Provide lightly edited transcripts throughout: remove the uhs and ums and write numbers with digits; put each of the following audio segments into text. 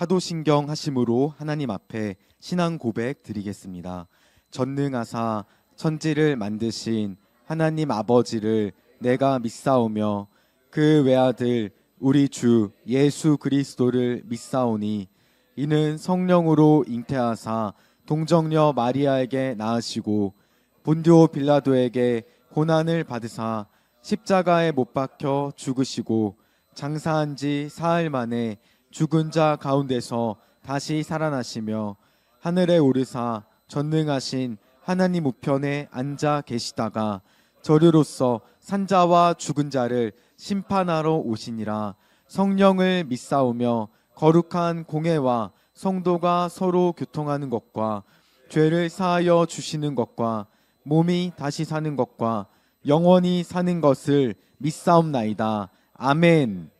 사도신경 하심으로 하나님 앞에 신앙 고백 드리겠습니다. 전능하사 천지를 만드신 하나님 아버지를 내가 믿사오며 그 외아들 우리 주 예수 그리스도를 믿사오니 이는 성령으로 잉태하사 동정녀 마리아에게 낳으시고 본디오 빌라도에게 고난을 받으사 십자가에 못 박혀 죽으시고 장사한 지 사흘 만에 죽은 자 가운데서 다시 살아나시며 하늘에 오르사 전능하신 하나님 우편에 앉아 계시다가 저리로서 산자와 죽은 자를 심판하러 오시니라. 성령을 믿사오며 거룩한 공회와 성도가 서로 교통하는 것과 죄를 사하여 주시는 것과 몸이 다시 사는 것과 영원히 사는 것을 믿사옵나이다. 아멘.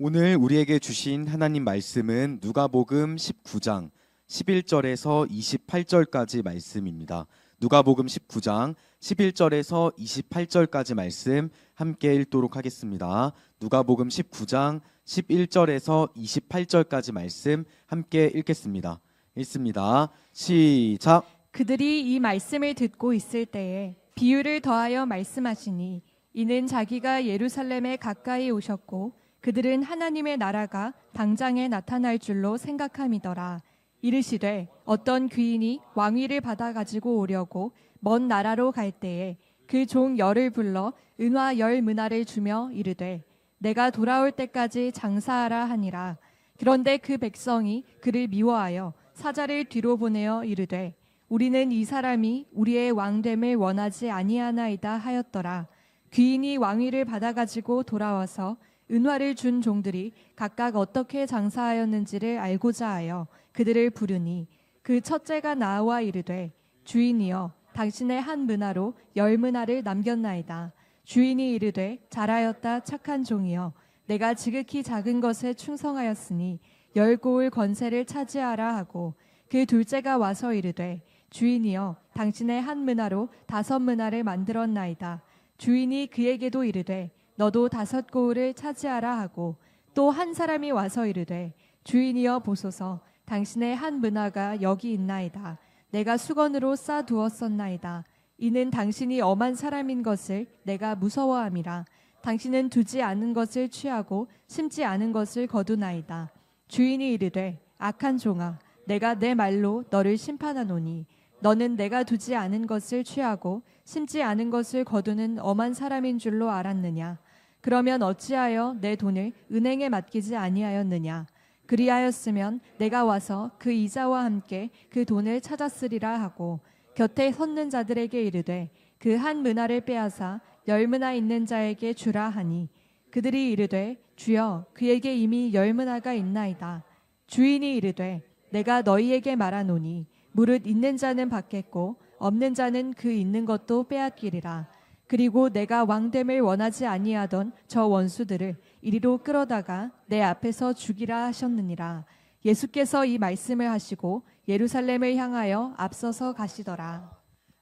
오늘 우리에게 주신 하나님 말씀은 누가복음 19장 11절에서 28절까지 말씀입니다. 누가복음 19장 11절에서 28절까지 말씀 함께 읽도록 하겠습니다. 누가복음 19장 11절에서 28절까지 말씀 함께 읽겠습니다. 읽습니다. 시작. 그들이 이 말씀을 듣고 있을 때에 비유를 더하여 말씀하시니 이는 자기가 예루살렘에 가까이 오셨고 그들은 하나님의 나라가 당장에 나타날 줄로 생각함이더라. 이르시되 어떤 귀인이 왕위를 받아 가지고 오려고 먼 나라로 갈 때에 그 종 열을 불러 은화 10 주며 이르되 내가 돌아올 때까지 장사하라 하니라. 그런데 그 백성이 그를 미워하여 사자를 뒤로 보내어 이르되 우리는 이 사람이 우리의 왕됨을 원하지 아니하나이다 하였더라. 귀인이 왕위를 받아 가지고 돌아와서 은화를 준 종들이 각각 어떻게 장사하였는지를 알고자 하여 그들을 부르니 그 첫째가 나와 이르되 주인이여 당신의 한 문화로 10문화를 남겼나이다. 주인이 이르되 잘하였다 착한 종이여 내가 지극히 작은 것에 충성하였으니 10고을 권세를 차지하라 하고 그 둘째가 와서 이르되 주인이여 당신의 한 문화로 5문화를 만들었나이다. 주인이 그에게도 이르되 너도 5고을을 차지하라 하고 또 한 사람이 와서 이르되 주인이여 보소서 당신의 한 문화가 여기 있나이다. 내가 수건으로 싸두었었나이다. 이는 당신이 엄한 사람인 것을 내가 무서워함이라. 당신은 두지 않은 것을 취하고 심지 않은 것을 거두나이다. 주인이 이르되 악한 종아 내가 내 말로 너를 심판하노니 너는 내가 두지 않은 것을 취하고 심지 않은 것을 거두는 엄한 사람인 줄로 알았느냐. 그러면 어찌하여 내 돈을 은행에 맡기지 아니하였느냐. 그리하였으면 내가 와서 그 이자와 함께 그 돈을 찾았으리라 하고 곁에 섰는 자들에게 이르되 그 한 문화를 빼앗아 10문화 있는 자에게 주라 하니 그들이 이르되 주여 그에게 이미 10문화가 있나이다. 주인이 이르되 내가 너희에게 말하노니 무릇 있는 자는 받겠고 없는 자는 그 있는 것도 빼앗기리라. 그리고 내가 왕됨을 원하지 아니하던 저 원수들을 이리로 끌어다가 내 앞에서 죽이라 하셨느니라. 예수께서 이 말씀을 하시고 예루살렘을 향하여 앞서서 가시더라.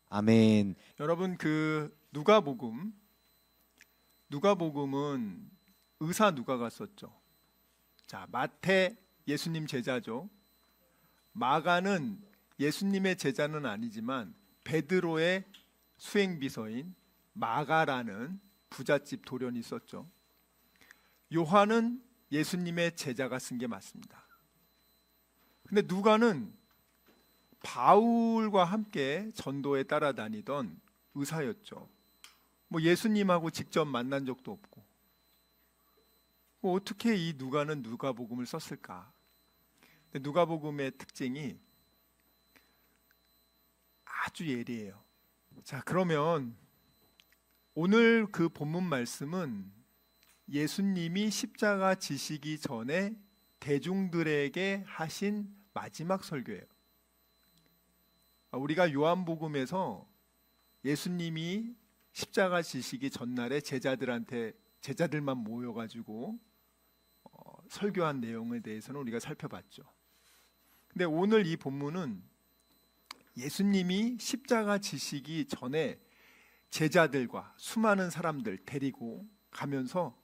아멘. 여러분 누가복음은 의사 누가가 썼죠. 자, 마태 예수님 제자죠. 마가는 예수님의 제자는 아니지만 베드로의 수행비서인 마가라는 부잣집 도련이 썼죠. 요한은 예수님의 제자가 쓴 게 맞습니다. 근데 누가는 바울과 함께 전도에 따라다니던 의사였죠. 뭐 예수님하고 직접 만난 적도 없고 어떻게 이 누가는 누가복음을 썼을까? 근데 누가복음의 특징이 아주 예리해요. 자, 그러면 오늘 그 본문 말씀은 예수님이 십자가 지시기 전에 대중들에게 하신 마지막 설교예요. 우리가 요한복음에서 예수님이 십자가 지시기 전날에 제자들만 모여가지고 설교한 내용에 대해서는 우리가 살펴봤죠. 근데 오늘 이 본문은 예수님이 십자가 지시기 전에 제자들과 수많은 사람들 데리고 가면서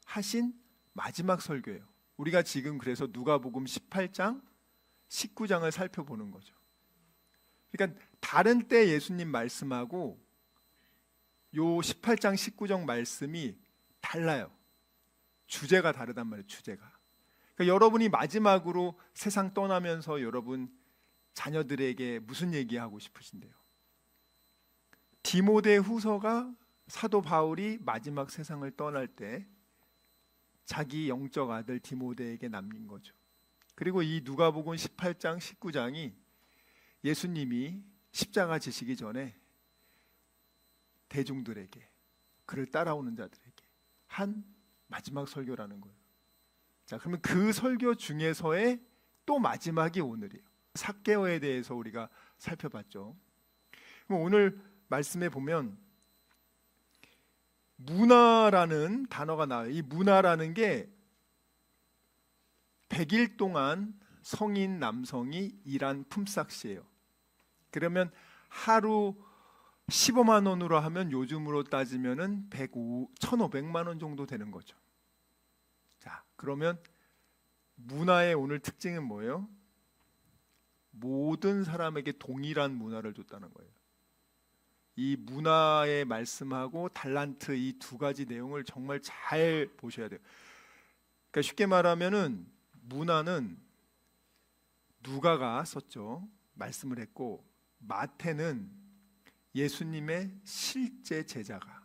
하신 마지막 설교예요. 우리가 지금 그래서 누가복음 18장, 19장을 살펴보는 거죠. 그러니까 다른 때 예수님 말씀하고 요 18장, 19장 말씀이 달라요. 주제가 다르단 말이에요. 주제가. 그러니까 여러분이 마지막으로 세상 떠나면서 여러분 자녀들에게 무슨 얘기하고 싶으신데요? 디모데 후서가 사도 바울이 마지막 세상을 떠날 때 자기 영적 아들 디모데에게 남긴 거죠. 그리고 이 누가복음 18장, 19장이 예수님이 십자가 지시기 전에 대중들에게, 그를 따라오는 자들에게 한 마지막 설교라는 거예요. 자, 그러면 그 설교 중에서의 또 마지막이 오늘이에요. 삭개오에 대해서 우리가 살펴봤죠. 그럼 오늘 말씀에 보면 문화라는 단어가 나와요. 이 문화라는 게 100일 동안 성인 남성이 일한 품삯이에요. 그러면 하루 15만 원으로 하면 요즘으로 따지면은 1,500만 원 정도 되는 거죠. 자, 그러면 문화의 오늘 특징은 뭐예요? 모든 사람에게 동일한 문화를 줬다는 거예요. 이 문화의 말씀하고 달란트 이 두 가지 내용을 정말 잘 보셔야 돼요. 그러니까 쉽게 말하면은 문화는 누가가 썼죠. 말씀을 했고, 마태는 예수님의 실제 제자가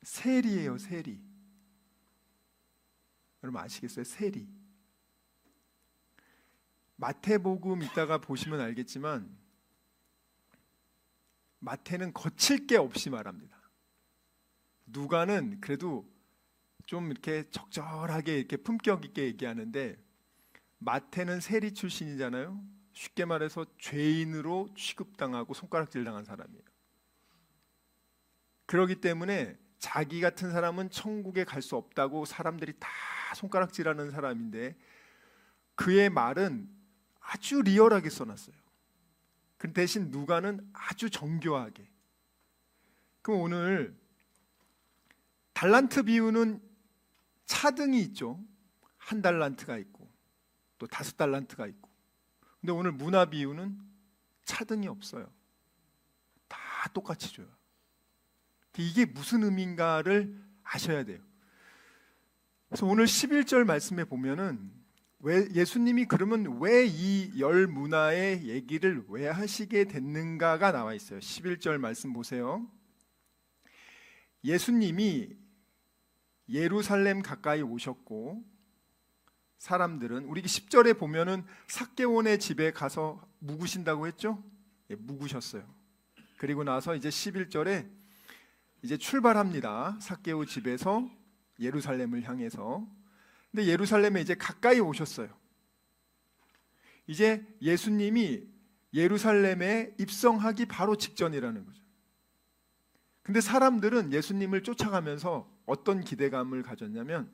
세리예요. 세리. 여러분 아시겠어요? 세리. 마태복음 이따가 보시면 알겠지만 마태는 거칠 게 없이 말합니다. 누가는 그래도 좀 이렇게 적절하게 이렇게 품격 있게 얘기하는데, 마태는 세리 출신이잖아요. 쉽게 말해서 죄인으로 취급당하고 손가락질 당한 사람이에요. 그렇기 때문에 자기 같은 사람은 천국에 갈 수 없다고 사람들이 다 손가락질하는 사람인데, 그의 말은 아주 리얼하게 써놨어요. 그 대신 누가는 아주 정교하게. 그럼 오늘 달란트 비유는 차등이 있죠. 1달란트가 있고 또 5달란트가 있고. 근데 오늘 문화 비유는 차등이 없어요. 다 똑같이 줘요. 이게 무슨 의미인가를 아셔야 돼요. 그래서 오늘 11절 말씀에 보면은 왜 예수님이 그러면 왜 이 열 문화의 얘기를 왜 하시게 됐는가가 나와 있어요. 11절 말씀 보세요. 예수님이 예루살렘 가까이 오셨고, 사람들은, 우리 10절에 보면은 삭개오네 집에 가서 묵으신다고 했죠? 예, 묵으셨어요. 그리고 나서 이제 11절에 이제 출발합니다. 삭개오 집에서 예루살렘을 향해서. 근데 예루살렘에 이제 가까이 오셨어요. 이제 예수님이 예루살렘에 입성하기 바로 직전이라는 거죠. 근데 사람들은 예수님을 쫓아가면서 어떤 기대감을 가졌냐면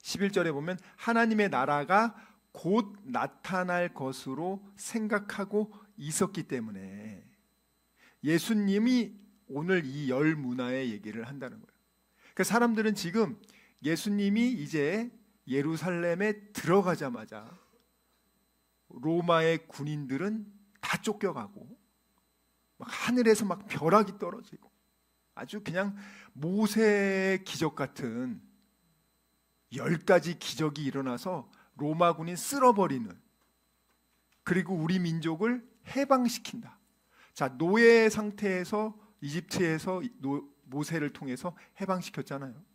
11절에 보면 하나님의 나라가 곧 나타날 것으로 생각하고 있었기 때문에 예수님이 오늘 이 열 문화의 얘기를 한다는 거예요. 그러니까 사람들은 지금 예수님이 이제 예루살렘에 들어가자마자 로마의 군인들은 다 쫓겨가고 막 하늘에서 막 벼락이 떨어지고 아주 그냥 모세의 기적 같은 10가지 기적이 일어나서 로마 군인 쓸어버리는, 그리고 우리 민족을 해방시킨다. 자, 노예 상태에서 이집트에서 모세를 통해서 해방시켰잖아요.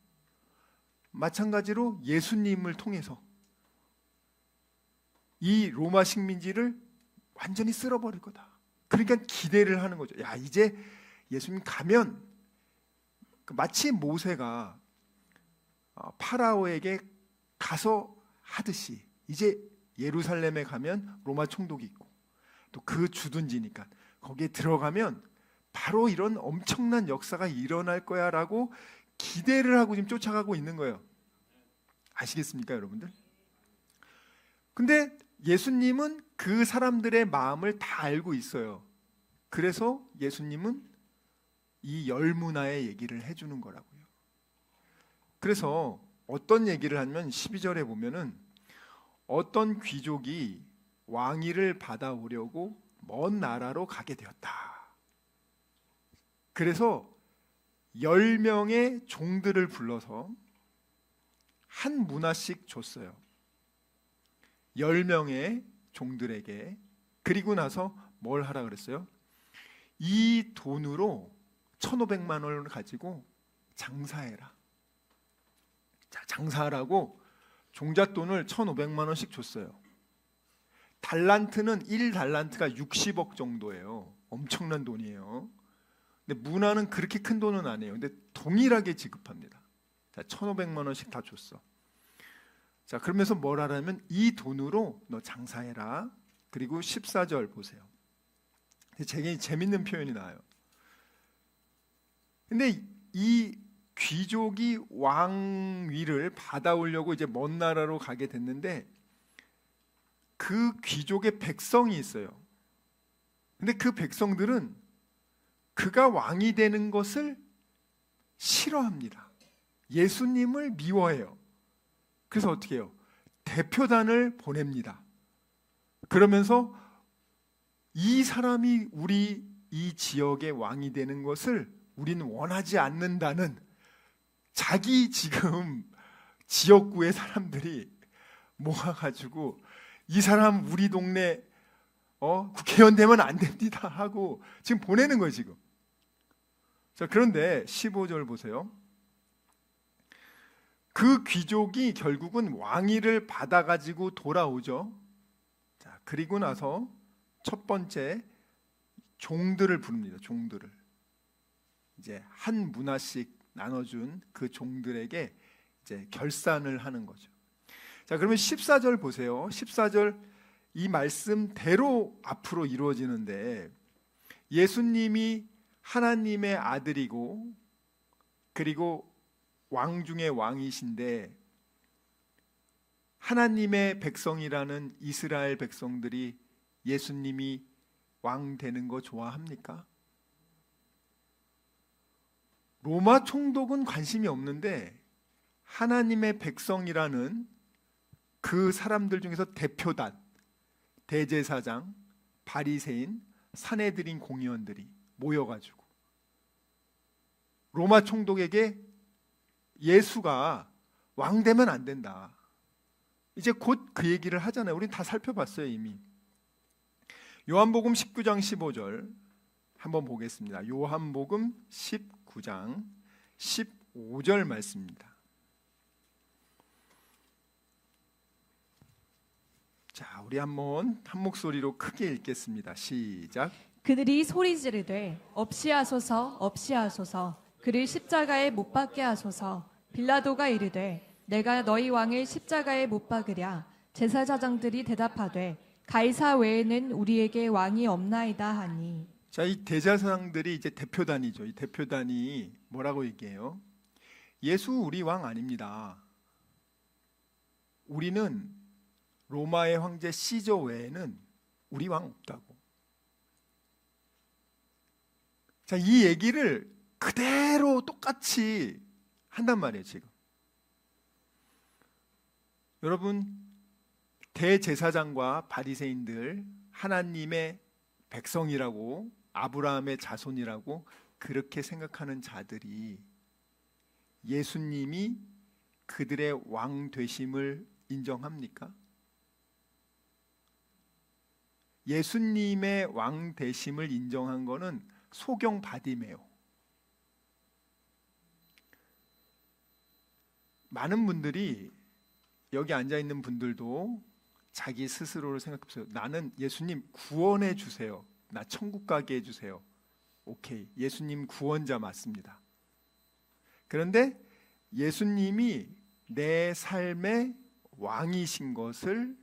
마찬가지로 예수님을 통해서 이 로마 식민지를 완전히 쓸어버릴 거다. 그러니까 기대를 하는 거죠. 야, 이제 예수님 가면 마치 모세가 파라오에게 가서 하듯이 이제 예루살렘에 가면 로마 총독이 있고 또 그 주둔지니까 거기에 들어가면 바로 이런 엄청난 역사가 일어날 거야라고 기대를 하고 지금 쫓아가고 있는 거예요. 아시겠습니까, 여러분들? 근데 예수님은 그 사람들의 마음을 다 알고 있어요. 그래서 예수님은 이 열 문화의 얘기를 해주는 거라고요. 그래서 어떤 얘기를 하면 12절에 보면은 어떤 귀족이 왕위를 받아오려고 먼 나라로 가게 되었다. 그래서 10명의 종들을 불러서 한 문화씩 줬어요. 10명의 종들에게. 그리고 나서 뭘 하라 그랬어요? 이 돈으로 1,500만 원을 가지고 장사해라. 자, 장사하라고 종잣돈을 1,500만 원씩 줬어요. 달란트는 1달란트가 60억 정도예요. 엄청난 돈이에요. 근데 문화는 그렇게 큰 돈은 아니에요. 근데 동일하게 지급합니다. 자, 1,500만 원씩 다 줬어. 자, 그러면서 뭘 하라면 이 돈으로 너 장사해라. 그리고 14절 보세요. 되게 재밌는 표현이 나와요. 근데 이 귀족이 왕위를 받아오려고 이제 먼 나라로 가게 됐는데 그 귀족의 백성이 있어요. 근데 그 백성들은 그가 왕이 되는 것을 싫어합니다. 예수님을 미워해요. 그래서 어떻게 해요? 대표단을 보냅니다. 그러면서 이 사람이 우리 이 지역의 왕이 되는 것을 우리는 원하지 않는다는 자기 지금 지역구의 사람들이 모아가지고 이 사람 우리 동네 국회의원 되면 안 됩니다 하고 지금 보내는 거예요 지금. 자, 그런데 15절 보세요. 그 귀족이 결국은 왕위를 받아가지고 돌아오죠. 자, 그리고 나서 첫 번째 종들을 부릅니다. 종들을 이제 한 문화씩 나눠준 그 종들에게 이제 결산을 하는 거죠. 자, 그러면 14절 보세요. 14절 이 말씀대로 앞으로 이루어지는데 예수님이 하나님의 아들이고 그리고 왕 중의 왕이신데 하나님의 백성이라는 이스라엘 백성들이 예수님이 왕 되는 거 좋아합니까? 로마 총독은 관심이 없는데 하나님의 백성이라는 그 사람들 중에서 대표단, 대제사장, 바리새인, 산헤드린 공의원들이 모여가지고 로마 총독에게 예수가 왕 되면 안 된다. 이제 곧 그 얘기를 하잖아요. 우린 다 살펴봤어요 이미. 요한복음 19장 15절 한번 보겠습니다. 요한복음 19장 15절 말씀입니다. 자, 우리 한번 한 목소리로 크게 읽겠습니다. 시작. 그들이 소리 지르되 없이하소서 없이하소서 그를 십자가에 못 박게 하소서. 빌라도가 이르되 내가 너희 왕을 십자가에 못 박으랴. 제사장들이 대답하되 가이사 외에는 우리에게 왕이 없나이다 하니. 자, 이 대제사장들이 이제 대표단이죠. 이 대표단이 뭐라고 얘기해요? 예수 우리 왕 아닙니다. 우리는 로마의 황제 시저 외에는 우리 왕 없다고. 자, 이 얘기를 그대로 똑같이 한단 말이에요 지금. 여러분, 대제사장과 바리새인들 하나님의 백성이라고 아브라함의 자손이라고 그렇게 생각하는 자들이 예수님이 그들의 왕 되심을 인정합니까? 예수님의 왕 되심을 인정한 거는 소경 바디메오. 많은 분들이 여기 앉아 있는 분들도 자기 스스로를 생각해보세요. 나는 예수님 구원해 주세요. 나 천국 가게 해주세요. 오케이, 예수님 구원자 맞습니다. 그런데 예수님이 내 삶의 왕이신 것을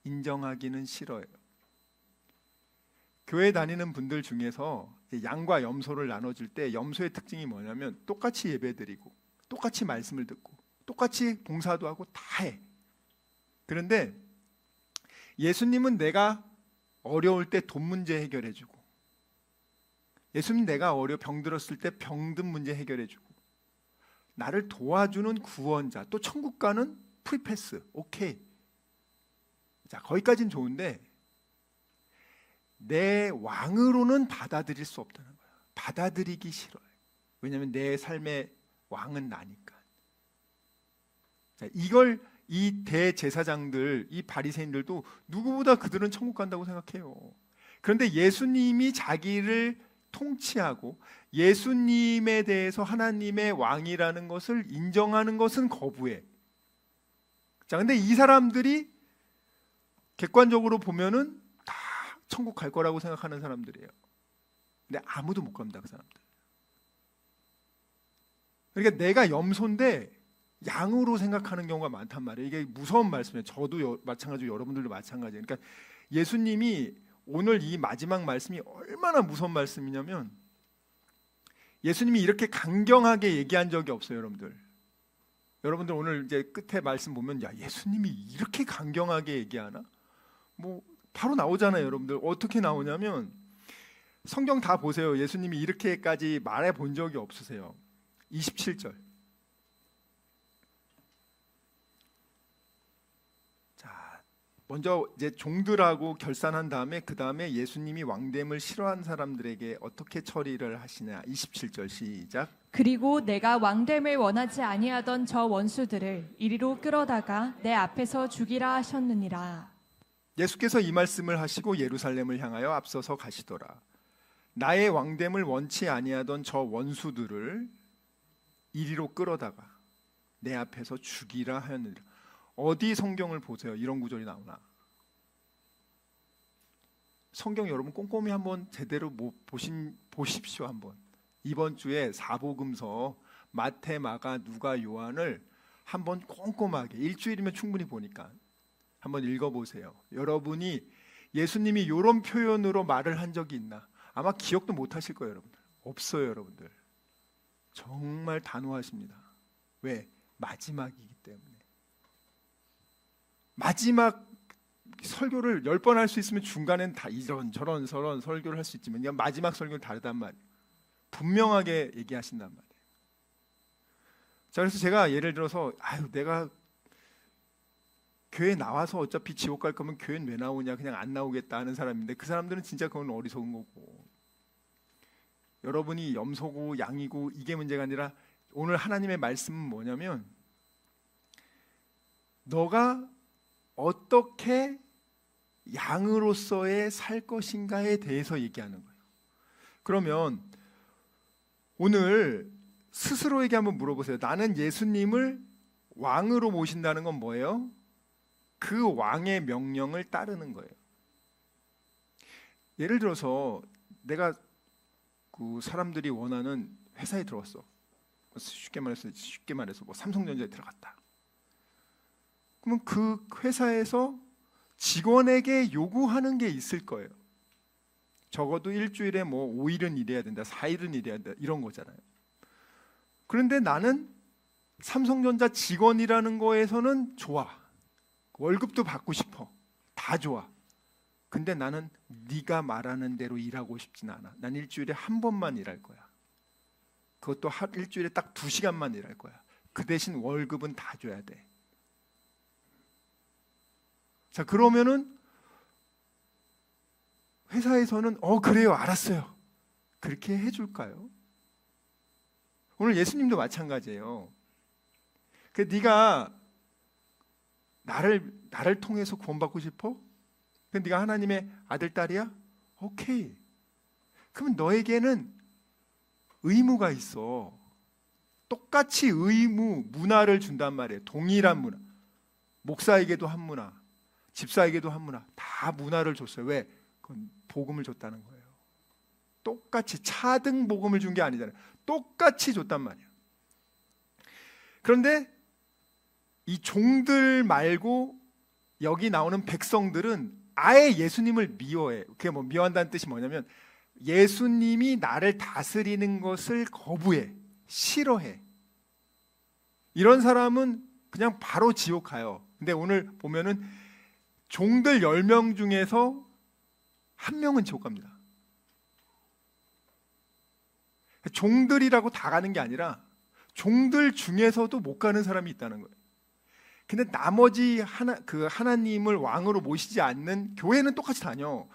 인정하기는 싫어요. 교회 다니는 분들 중에서 양과 염소를 나눠줄 때 염소의 특징이 뭐냐면 똑같이 예배드리고 똑같이 말씀을 듣고 똑같이 봉사도 하고 다 해. 그런데 예수님은 내가 어려울 때 돈 문제 해결해주고, 예수님 내가 병들었을 때 병든 문제 해결해주고, 나를 도와주는 구원자, 또 천국 가는 프리패스. 오케이. 자, 거기까지는 좋은데 내 왕으로는 받아들일 수 없다는 거야. 받아들이기 싫어요. 왜냐하면 내 삶의 왕은 나니까. 자, 이걸 이 대제사장들, 이 바리새인들도 누구보다 그들은 천국 간다고 생각해요. 그런데 예수님이 자기를 통치하고 예수님에 대해서 하나님의 왕이라는 것을 인정하는 것은 거부해. 자, 근데 이 사람들이 객관적으로 보면은 다 천국 갈 거라고 생각하는 사람들이에요. 근데 아무도 못 갑니다, 그 사람들. 그러니까 내가 염소인데 양으로 생각하는 경우가 많단 말이에요. 이게 무서운 말씀이에요. 저도 마찬가지고 여러분들도 마찬가지예요. 그러니까 예수님이 오늘 이 마지막 말씀이 얼마나 무서운 말씀이냐면 예수님이 이렇게 강경하게 얘기한 적이 없어요, 여러분들. 여러분들 오늘 이제 끝에 말씀 보면 야, 예수님이 이렇게 강경하게 얘기하나? 뭐 바로 나오잖아요, 여러분들. 어떻게 나오냐면 성경 다 보세요. 예수님이 이렇게까지 말해 본 적이 없으세요. 27절. 자, 먼저 이제 종들하고 결산한 다음에 그 다음에 예수님이 왕됨을 싫어한 사람들에게 어떻게 처리를 하시냐. 27절 시작. 그리고 내가 왕됨을 원하지 아니하던 저 원수들을 이리로 끌어다가 내 앞에서 죽이라 하셨느니라. 예수께서 이 말씀을 하시고 예루살렘을 향하여 앞서서 가시더라. 나의 왕됨을 원치 아니하던 저 원수들을 이리로 끌어다가 내 앞에서 죽이라 하였느니라. 어디 성경을 보세요. 이런 구절이 나오나. 성경 여러분 꼼꼼히 한번 제대로 보십시오. 한번. 이번 주에 사복음서 마태, 마가, 누가, 요한을 한번 꼼꼼하게 일주일이면 충분히 보니까 한번 읽어보세요. 여러분이 예수님이 이런 표현으로 말을 한 적이 있나? 아마 기억도 못 하실 거예요, 여러분들. 없어요, 여러분들. 정말 단호하십니다. 왜? 마지막이기 때문에. 마지막 설교를 10번 할 수 있으면 중간엔 다 이런 저런 설교를 할 수 있지만 그냥 마지막 설교는 다르단 말이에요. 분명하게 얘기하신단 말이에요. 자, 그래서 제가 예를 들어서 내가 교회 나와서 어차피 지옥 갈 거면 교회는 왜 나오냐, 그냥 안 나오겠다 하는 사람인데 그 사람들은 진짜 그건 어리석은 거고, 여러분이 염소고 양이고 이게 문제가 아니라 오늘 하나님의 말씀은 뭐냐면 너가 어떻게 양으로서의 살 것인가에 대해서 얘기하는 거예요. 그러면 오늘 스스로에게 한번 물어보세요. 나는 예수님을 왕으로 모신다는 건 뭐예요? 그 왕의 명령을 따르는 거예요. 예를 들어서 내가 그 사람들이 원하는 회사에 들어왔어. 쉽게 말해서 뭐 삼성전자에 들어갔다. 그러면 그 회사에서 직원에게 요구하는 게 있을 거예요. 적어도 일주일에 뭐 5일은 일해야 된다, 4일은 일해야 된다, 이런 거잖아요. 그런데 나는 삼성전자 직원이라는 거에서는 좋아. 월급도 받고 싶어. 다 좋아. 근데 나는 네가 말하는 대로 일하고 싶진 않아. 난 일주일에 한 번만 일할 거야. 그것도 일주일에 딱 2시간만 일할 거야. 그 대신 월급은 다 줘야 돼. 자, 그러면은 회사에서는 그래요, 알았어요, 그렇게 해줄까요? 오늘 예수님도 마찬가지예요. 네가 나를 통해서 구원받고 싶어? 네가 하나님의 아들, 딸이야? 오케이. 그러면 너에게는 의무가 있어. 똑같이 의무, 문화를 준단 말이에요. 동일한 문화. 목사에게도 한 문화, 집사에게도 한 문화, 다 문화를 줬어요. 왜? 그건 복음을 줬다는 거예요. 똑같이 차등 복음을 준 게 아니잖아요. 똑같이 줬단 말이에요. 그런데 이 종들 말고 여기 나오는 백성들은 아예 예수님을 미워해. 그게 뭐 미워한다는 뜻이 뭐냐면 예수님이 나를 다스리는 것을 거부해, 싫어해. 이런 사람은 그냥 바로 지옥 가요. 근데 오늘 보면은 종들 10명 중에서 1명은 지옥 갑니다. 종들이라고 다 가는 게 아니라 종들 중에서도 못 가는 사람이 있다는 거예요. 근데 나머지 하나님을 왕으로 모시지 않는 교회는 똑같이 다녀.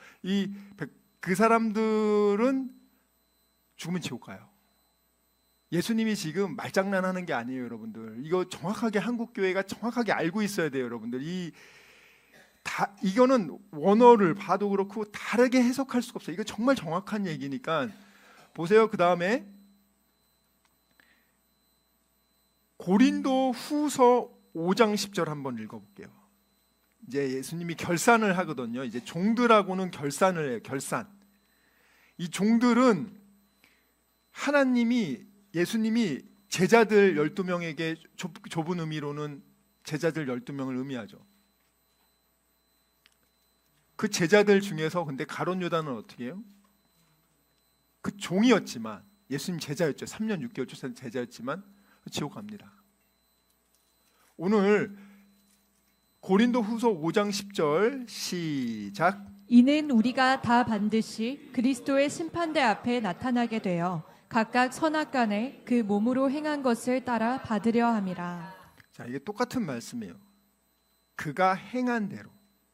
그 사람들은 죽으면 지옥 가요. 예수님이 지금 말장난하는 게 아니에요, 여러분들. 이거 정확하게 한국 교회가 정확하게 알고 있어야 돼요, 여러분들. 이거는 원어를 봐도 그렇고 다르게 해석할 수가 없어요. 이거 정말 정확한 얘기니까 보세요. 그 다음에 고린도 후서 5장 10절 한번 읽어볼게요. 이제 예수님이 결산을 하거든요. 이제 종들하고는 결산을 해요. 결산. 이 종들은 예수님이 제자들 12명에게 좁은 의미로는 제자들 12명을 의미하죠. 그 제자들 중에서 근데 가룟 유다는 어떻게 해요? 그 종이었지만 예수님 제자였죠. 3년 6개월 쫓아낸 제자였지만 지옥 갑니다. 오늘 고린도 후서 5장 10절 시작. 이는 우리가 다 반드시 그리스도의 심판대 앞에 나타나게 되어 각각 선악간에 그 몸으로 행한 것을 따라 받으려 함이라. 자, 이게 똑같은 말씀이에요. 그가 행한 대로.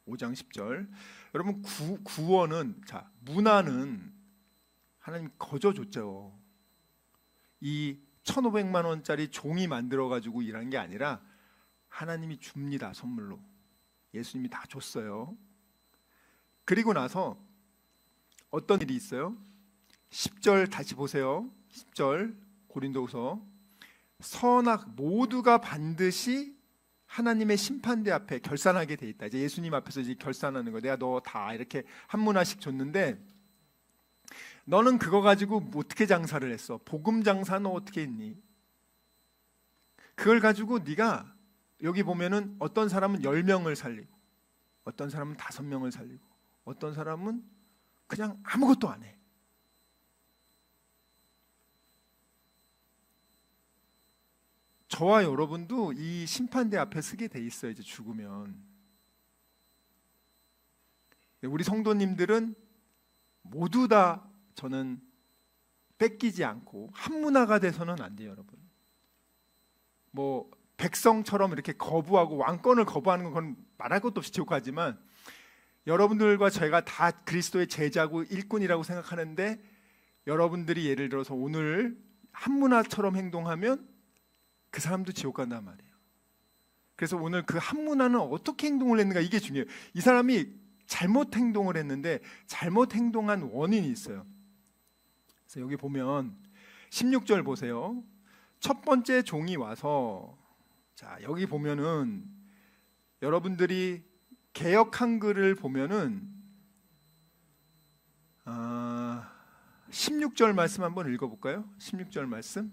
5장 10절. 여러분 구원은 문화는 하나님 거저 줬죠. 이 1,500만 원짜리 종이 만들어 가지고 일하는 게 아니라 하나님이 줍니다. 선물로. 예수님이 다 줬어요. 그리고 나서 어떤 일이 있어요? 10절 다시 보세요. 10절 고린도후서 모두가 반드시 하나님의 심판대 앞에 결산하게 돼 있다. 이제 예수님 앞에서 이제 결산하는 거. 내가 너 다 이렇게 한 문화씩 줬는데 너는 그거 가지고 어떻게 장사를 했어? 복음 장사 너 어떻게 했니? 그걸 가지고 네가 여기 보면은 어떤 사람은 10명을 살리고 어떤 사람은 5명을 살리고 어떤 사람은 그냥 아무것도 안 해. 저와 여러분도 이 심판대 앞에 서게 돼 있어요. 이제 죽으면. 우리 성도님들은 모두 다 저는 뺏기지 않고 한 문화가 돼서는 안 돼요, 여러분. 뭐 백성처럼 이렇게 거부하고 왕권을 거부하는 건 말할 것도 없이 지옥 가지만 여러분들과 저희가 다 그리스도의 제자고 일꾼이라고 생각하는데 여러분들이 예를 들어서 오늘 한 문화처럼 행동하면 그 사람도 지옥 간단 말이에요. 그래서 오늘 그 한 문화는 어떻게 행동을 했는가 이게 중요해요. 이 사람이 잘못 행동을 했는데 잘못 행동한 원인이 있어요. 그래서 여기 보면 16절 보세요. 첫 번째 종이 와서 자 여기 보면은 여러분들이 개역 한글을 보면은 16절 말씀 한번 읽어볼까요? 16절 말씀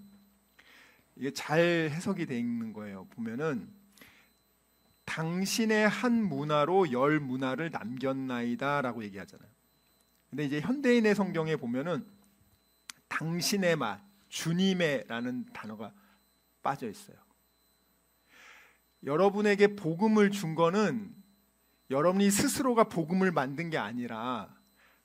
이게 잘 해석이 되어 있는 거예요. 보면은 당신의 한 문화로 열 문화를 남겼나이다라고 얘기하잖아요. 근데 이제 현대인의 성경에 보면은 당신의 말, 주님의라는 단어가 빠져 있어요. 여러분에게 복음을 준 거는 여러분이 스스로가 복음을 만든 게 아니라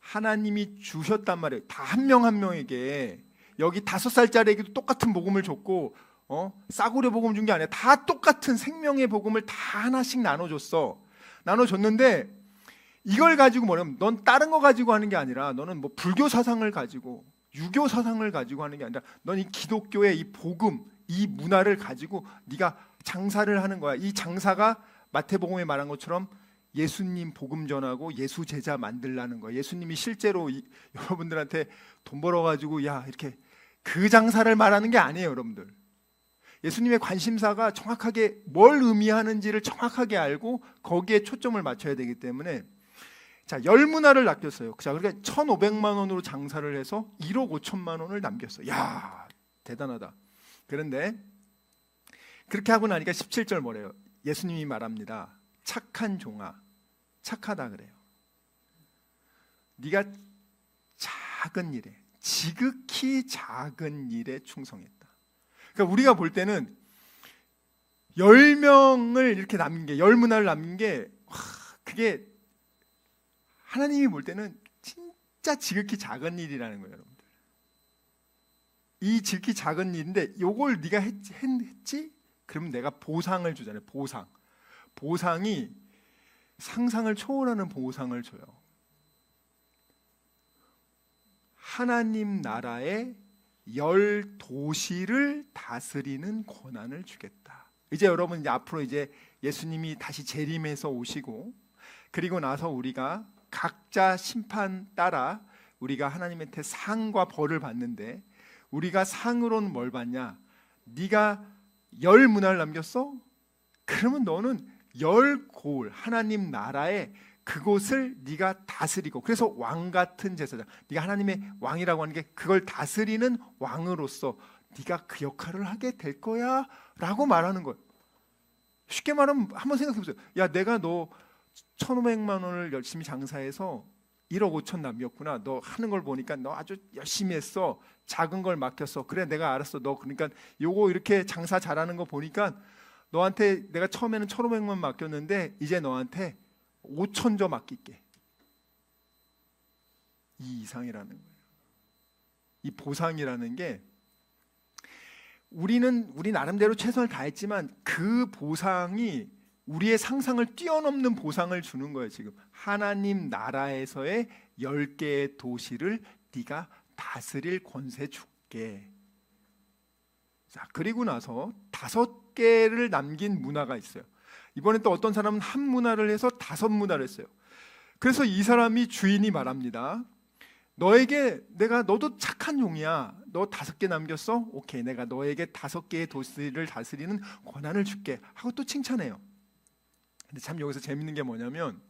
하나님이 주셨단 말이에요. 다 한 명 한 명에게 여기 5살짜리에게도 똑같은 복음을 줬고 싸구려 복음 준 게 아니라 다 똑같은 생명의 복음을 다 하나씩 나눠줬어. 나눠줬는데 이걸 가지고 뭐냐면 넌 다른 거 가지고 하는 게 아니라 너는 뭐 불교 사상을 가지고 유교 사상을 가지고 하는 게 아니라 넌 이 기독교의 이 복음, 이 문화를 가지고 네가 장사를 하는 거야. 이 장사가 마태복음에 말한 것처럼 예수님 복음 전하고 예수 제자 만들라는 거야. 예수님이 실제로 여러분들한테 돈 벌어가지고 야 이렇게 그 장사를 말하는 게 아니에요, 여러분들. 예수님의 관심사가 정확하게 뭘 의미하는지를 정확하게 알고 거기에 초점을 맞춰야 되기 때문에 자, 열 문화를 낚였어요. 자, 그러니까 1,500만 원으로 장사를 해서 1억 5천만 원을 남겼어요. 야, 대단하다. 그런데 그렇게 하고 나니까 17절 뭐래요? 예수님이 말합니다. 착한 종아, 착하다 그래요. 네가 작은 일에, 지극히 작은 일에 충성했다. 그러니까 우리가 볼 때는 10명을 이렇게 남긴 게, 10문화를 남긴 게 그게 하나님이 볼 때는 진짜 지극히 작은 일이라는 거예요, 여러분들. 이 지극히 작은 일인데 요걸 네가 했지? 그러면 내가 보상을 주잖아요. 보상이 상상을 초월하는 보상을 줘요. 하나님 나라의 10도시를 다스리는 권한을 주겠다. 이제 여러분 앞으로 이제 예수님이 다시 재림해서 오시고, 그리고 나서 우리가 각자 심판 따라 우리가 하나님한테 상과 벌을 받는데, 우리가 상으로는 뭘 받냐? 네가 10문화를 남겼어? 그러면 너는 10고을 하나님 나라에 그곳을 네가 다스리고, 그래서 왕 같은 제사장, 네가 하나님의 왕이라고 하는 게 그걸 다스리는 왕으로서 네가 그 역할을 하게 될 거야 라고 말하는 거예요. 쉽게 말하면 한번 생각해 보세요. 야, 내가 너 1,500만 원을 열심히 장사해서 1억 5천 남겼구나. 너 하는 걸 보니까 너 아주 열심히 했어. 작은 걸 맡겼어. 그래, 내가 알았어. 너 그러니까 요거 이렇게 장사 잘하는 거 보니까 너한테 내가 처음에는 1,500만 맡겼는데 이제 너한테 5,000조 맡길게. 이 이상이라는 거예요. 이 보상이라는 게, 우리 나름대로 최선을 다했지만 그 보상이 우리의 상상을 뛰어넘는 보상을 주는 거예요. 지금 하나님 나라에서의 10개의 도시를 네가 다스릴 권세 줄게. 자, 그리고 나서 5개를 남긴 문화가 있어요. 이번에 또 어떤 사람은 한 문화를 해서 5문화를 했어요. 그래서 이 사람이 주인이 말합니다. 너에게 너도 착한 종이야. 너 5개 남겼어? 오케이, 내가 너에게 5개의 도시를 다스리는 권한을 줄게 하고 또 칭찬해요. 근데 참 여기서 재밌는 게 뭐냐면,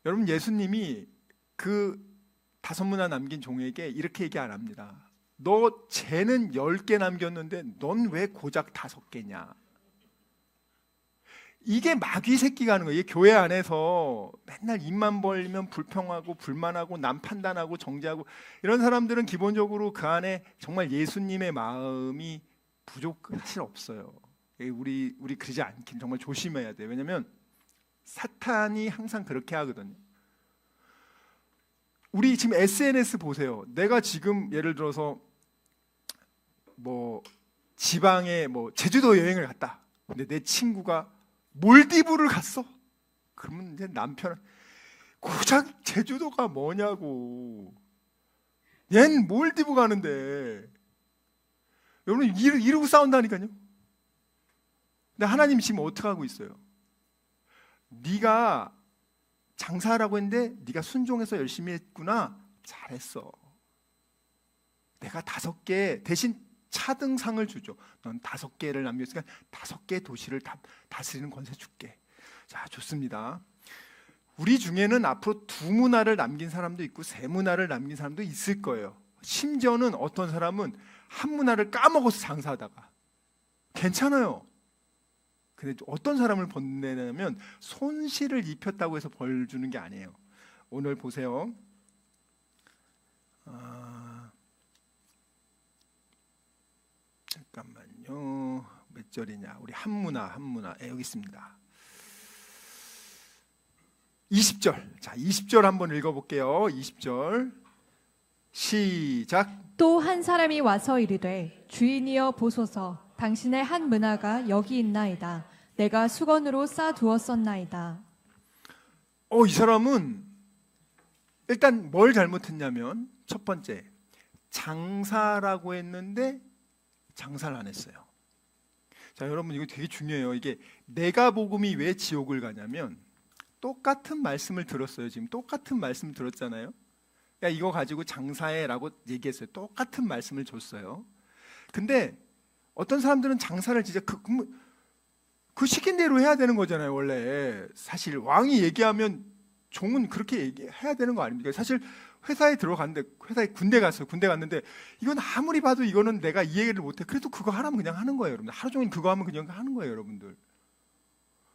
여러분 예수님이 그 5문화 남긴 종에게 이렇게 얘기 안 합니다. 너 쟤는 10개 남겼는데 넌 왜 고작 5개냐? 이게 마귀 새끼가 하는 거예요. 이게 교회 안에서 맨날 입만 벌리면 불평하고 불만하고 남 판단하고 정죄하고, 이런 사람들은 기본적으로 그 안에 정말 예수님의 마음이 사실 없어요. 우리 그러지 않긴 정말 조심해야 돼요. 왜냐하면 사탄이 항상 그렇게 하거든요. 우리 지금 SNS 보세요. 내가 지금 예를 들어서 뭐 지방에 제주도 여행을 갔다. 근데 내 친구가 몰디브를 갔어. 그러면 이제 남편은 고작 제주도가 뭐냐고. 얜 몰디브 가는데. 여러분 이러고 싸운다니까요. 근데 하나님 지금 어떻게 하고 있어요? 네가 장사하라고 했는데 네가 순종해서 열심히 했구나. 잘했어. 내가 5개 대신 차등상을 주죠. 넌 5개를 남겼으니까 5개 도시를 다스리는 권세 줄게. 자, 좋습니다. 우리 중에는 앞으로 2문화를 남긴 사람도 있고 3문화를 남긴 사람도 있을 거예요. 심지어는 어떤 사람은 1문화를 까먹어서 장사하다가. 괜찮아요. 근데 어떤 사람을 본내냐면 손실을 입혔다고 해서 벌 주는 게 아니에요. 오늘 보세요. 잠깐만요. 몇 절이냐? 우리 한문화. 여기 있습니다. 20절. 자, 20절 한번 읽어볼게요. 20절 시작. 또 한 사람이 와서 이르되 주인이여 보소서, 당신의 한 문화가 여기 있나이다. 내가 수건으로 싸두었었나이다. 이 사람은 일단 뭘 잘못했냐면, 첫 번째, 장사라고 했는데 장사를 안 했어요. 자, 여러분 이거 되게 중요해요. 이게 내가 복음이 왜 지옥을 가냐면, 똑같은 말씀을 들었어요. 지금 똑같은 말씀 들었잖아요. 야, 이거 가지고 장사해라고 얘기했어요. 똑같은 말씀을 줬어요. 근데 어떤 사람들은 장사를 진짜 그 시킨 대로 해야 되는 거잖아요. 원래 사실 왕이 얘기하면 종은 그렇게 얘기해야 되는 거 아닙니까? 사실 회사에 들어갔는데, 회사에 군대 갔는데 이건 아무리 봐도 이거는 내가 이해를 못해. 그래도 그거 하라면 그냥 하는 거예요. 여러분, 하루 종일 그거 하면 그냥 하는 거예요. 여러분들,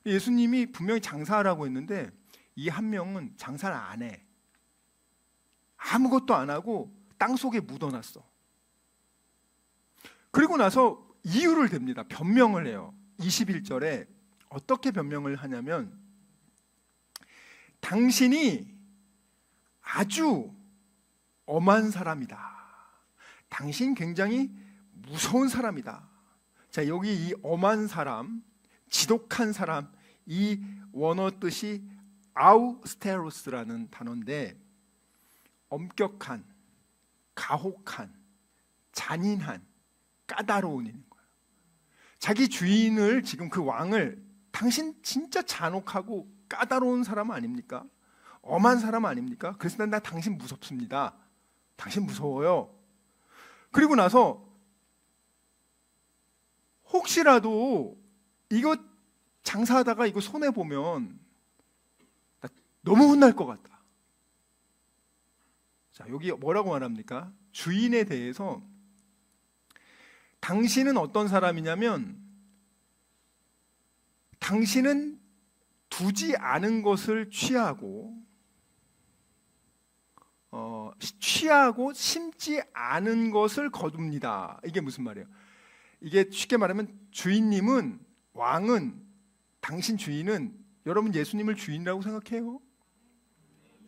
예수님이 분명히 장사하라고 했는데 이 한 명은 장사를 안 해. 아무것도 안 하고 땅속에 묻어놨어. 그리고 나서 이유를 댑니다. 변명을 해요. 21절에 어떻게 변명을 하냐면, 당신이 아주 엄한 사람이다. 당신 굉장히 무서운 사람이다. 자, 여기 이 엄한 사람, 지독한 사람, 이 원어 뜻이 아우스테로스라는 단어인데 엄격한, 가혹한, 잔인한, 까다로운 있는 거예요. 자기 주인을, 지금 그 왕을, 당신 진짜 잔혹하고 까다로운 사람 아닙니까? 엄한 사람 아닙니까? 그래서 나 당신 무섭습니다. 당신 무서워요. 그리고 나서 혹시라도 이거 장사하다가 이거 손해보면 나 너무 혼날 것 같다. 자, 여기 뭐라고 말합니까? 주인에 대해서 당신은 어떤 사람이냐면 당신은 두지 않은 것을 취하고 심지 않은 것을 거둡니다. 이게 무슨 말이에요? 이게 쉽게 말하면 주인님은, 왕은, 당신 주인은, 여러분 예수님을 주인이라고 생각해요?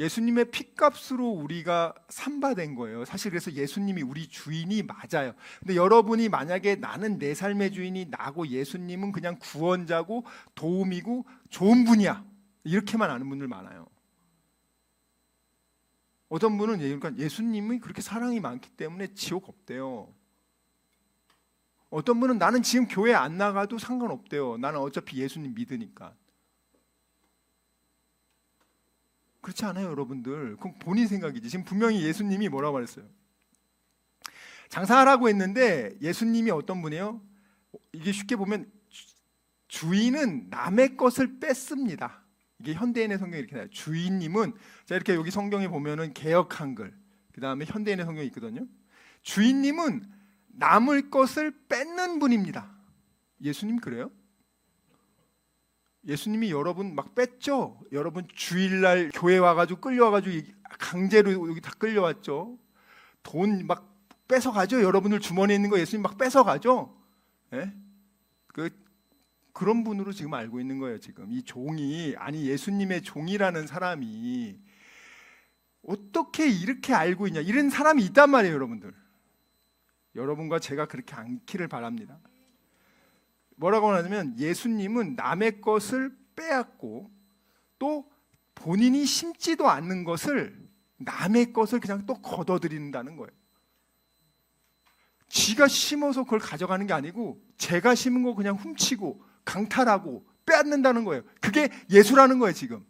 예수님의 핏값으로 우리가 삼바된 거예요. 사실 그래서 예수님이 우리 주인이 맞아요. 근데 여러분이 만약에 나는 내 삶의 주인이 나고 예수님은 그냥 구원자고 도움이고 좋은 분이야, 이렇게만 아는 분들 많아요. 어떤 분은 그러니까 예수님이 그렇게 사랑이 많기 때문에 지옥 없대요. 어떤 분은 나는 지금 교회 안 나가도 상관없대요. 나는 어차피 예수님 믿으니까. 그렇지 않아요, 여러분들. 그건 본인 생각이지. 지금 분명히 예수님이 뭐라고 말했어요? 장사하라고 했는데 예수님이 어떤 분이에요? 이게 쉽게 보면 주인은 남의 것을 뺐습니다. 이게 현대인의 성경이 이렇게 나와요. 주인님은, 자, 이렇게 여기 성경에 보면은 개역 한글, 그 다음에 현대인의 성경이 있거든요. 주인님은 남의 것을 뺏는 분입니다. 예수님 그래요? 예수님이 여러분 막 뺐죠? 여러분 주일날 교회 와가지고 끌려와가지고 강제로 여기 다 끌려왔죠? 돈 막 뺏어가죠? 여러분들 주머니에 있는 거 예수님 막 뺏어가죠? 예? 그런 분으로 지금 알고 있는 거예요. 지금 이 종이, 아니 예수님의 종이라는 사람이 어떻게 이렇게 알고 있냐, 이런 사람이 있단 말이에요. 여러분들, 여러분과 제가 그렇게 않기를 바랍니다. 뭐라고 하냐면 예수님은 남의 것을 빼앗고 또 본인이 심지도 않는 것을, 남의 것을 그냥 또 걷어들인다는 거예요. 지가 심어서 그걸 가져가는 게 아니고 제가 심은 거 그냥 훔치고 강탈하고 빼앗는다는 거예요. 그게 예수라는 거예요. 지금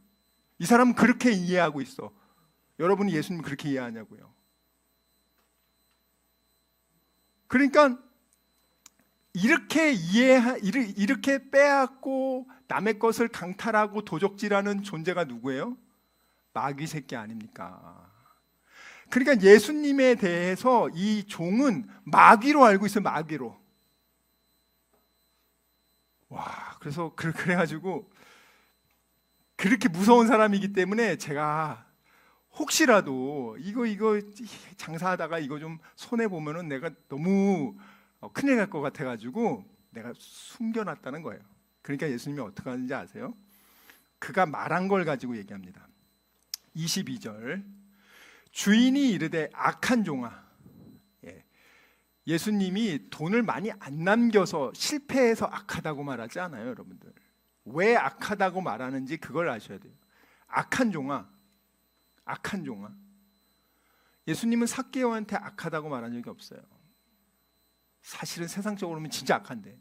이 사람은 그렇게 이해하고 있어. 여러분이 예수님 그렇게 이해하냐고요. 그러니까 이렇게 빼앗고 남의 것을 강탈하고 도적질하는 존재가 누구예요? 마귀 새끼 아닙니까? 그러니까 예수님에 대해서 이 종은 마귀로 알고 있어요. 마귀로. 와, 그래서 그래가지고 그렇게 무서운 사람이기 때문에 제가 혹시라도 이거 장사하다가 이거 좀 손해 보면은 내가 너무 큰일 날 것 같아가지고 내가 숨겨놨다는 거예요. 그러니까 예수님이 어떻게 하는지 아세요? 그가 말한 걸 가지고 얘기합니다. 22절, 주인이 이르되 악한 종아. 예수님이 돈을 많이 안 남겨서 실패해서 악하다고 말하지 않아요. 여러분들, 왜 악하다고 말하는지 그걸 아셔야 돼요. 악한 종아, 악한 종아. 예수님은 삭개오한테 악하다고 말한 적이 없어요. 사실은 세상적으로 보면 진짜 악한데,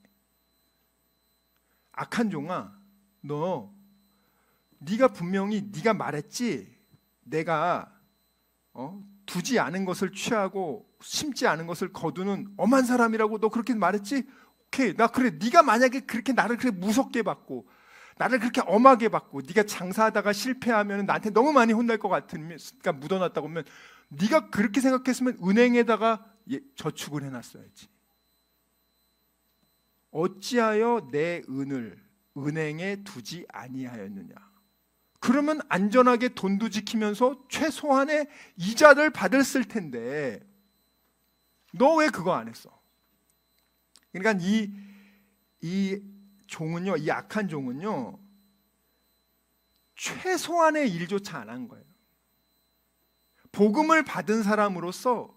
악한 종아, 네가 분명히 네가 말했지, 내가 두지 않은 것을 취하고 심지 않은 것을 거두는 엄한 사람이라고 너 그렇게 말했지? 오케이, 나 그래. 네가 만약에 그렇게 나를 그렇게 무섭게 받고 나를 그렇게 엄하게 받고 네가 장사하다가 실패하면 나한테 너무 많이 혼날 것 같으니까 묻어놨다고 하면, 네가 그렇게 생각했으면 은행에다가 저축을 해놨어야지. 어찌하여 내 은을 은행에 두지 아니하였느냐. 그러면 안전하게 돈도 지키면서 최소한의 이자를 받았을 텐데 너 왜 그거 안 했어? 그러니까 이 종은요, 이 악한 종은요, 최소한의 일조차 안 한 거예요. 복음을 받은 사람으로서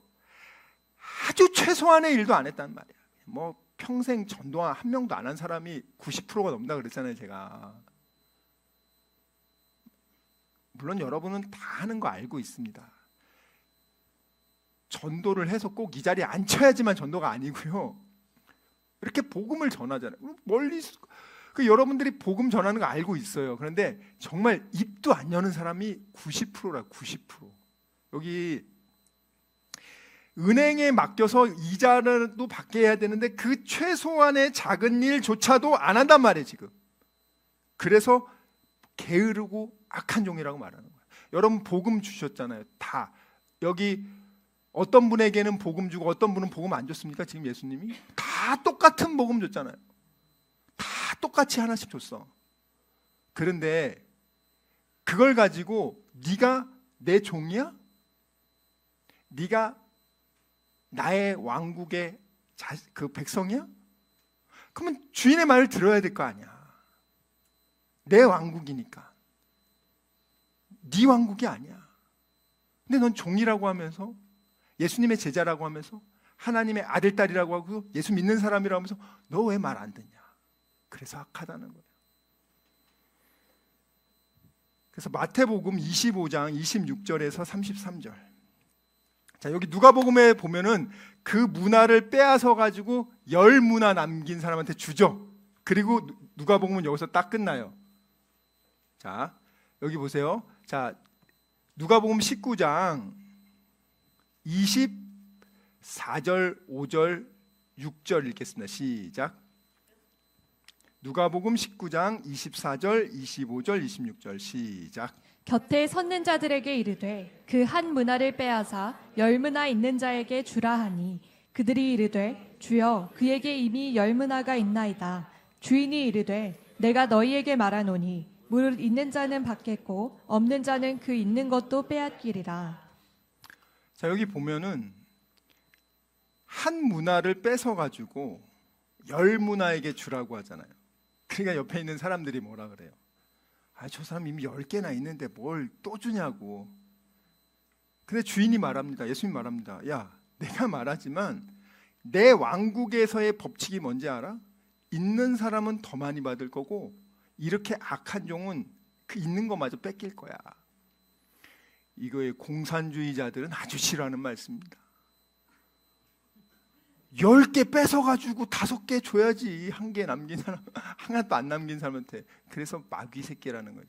아주 최소한의 일도 안 했단 말이야. 뭐 평생 전도 한 명도 안 한 사람이 90%가 넘는다 그랬잖아요, 제가. 물론 여러분은 다 하는 거 알고 있습니다. 전도를 해서 꼭 이 자리에 앉혀야지만 전도가 아니고요. 이렇게 복음을 전하잖아요. 멀리 여러분들이 복음 전하는 거 알고 있어요. 그런데 정말 입도 안 여는 사람이 90%라 90%. 여기 은행에 맡겨서 이자라도 받게 해야 되는데 그 최소한의 작은 일조차도 안 한단 말이에요, 지금. 그래서 게으르고 악한 종이라고 말하는 거예요. 여러분 복음 주셨잖아요. 다. 여기 어떤 분에게는 복음 주고 어떤 분은 복음 안 줬습니까? 지금 예수님이 다 똑같은 복음 줬잖아요. 다 똑같이 하나씩 줬어. 그런데 그걸 가지고 네가 내 종이야? 네가 나의 왕국의 그 백성이야? 그러면 주인의 말을 들어야 될 거 아니야. 내 왕국이니까. 네 왕국이 아니야. 근데 넌 종이라고 하면서 예수님의 제자라고 하면서 하나님의 아들, 딸이라고 하고 예수 믿는 사람이라고 하면서 너 왜 말 안 듣냐? 그래서 악하다는 거예요. 그래서 마태복음 25장 26절에서 33절. 자, 여기 누가복음에 보면은 그 문화를 빼앗아 가지고 10문화 남긴 사람한테 주죠. 그리고 누가복음은 여기서 딱 끝나요. 자, 여기 보세요. 자, 누가복음 19장 24절, 5절, 6절 읽겠습니다. 시작. 누가복음 19장 24절, 25절, 26절 시작. 곁에 섰는 자들에게 이르되 그 한 문화를 빼앗아 10문화 있는 자에게 주라 하니 그들이 이르되 주여 그에게 이미 10문화가 있나이다. 주인이 이르되 내가 너희에게 말하노니 무릇 있는 자는 받겠고 없는 자는 그 있는 것도 빼앗기리라. 자, 여기 보면은 한 문화를 뺏어 가지고 10문화에게 주라고 하잖아요. 그러니까 옆에 있는 사람들이 뭐라 그래요? 아, 저 사람 이미 10개나 있는데 뭘 또 주냐고. 근데 주인이 말합니다. 예수님이 말합니다. 야, 내가 말하지만 내 왕국에서의 법칙이 뭔지 알아? 있는 사람은 더 많이 받을 거고 이렇게 악한 종은 그 있는 것마저 뺏길 거야. 이거의 공산주의자들은 아주 싫어하는 말씀입니다. 10개 뺏어가지고 5개 줘야지. 1개 남긴 사람, 하나도 안 남긴 사람한테. 그래서 마귀 새끼라는 거예요.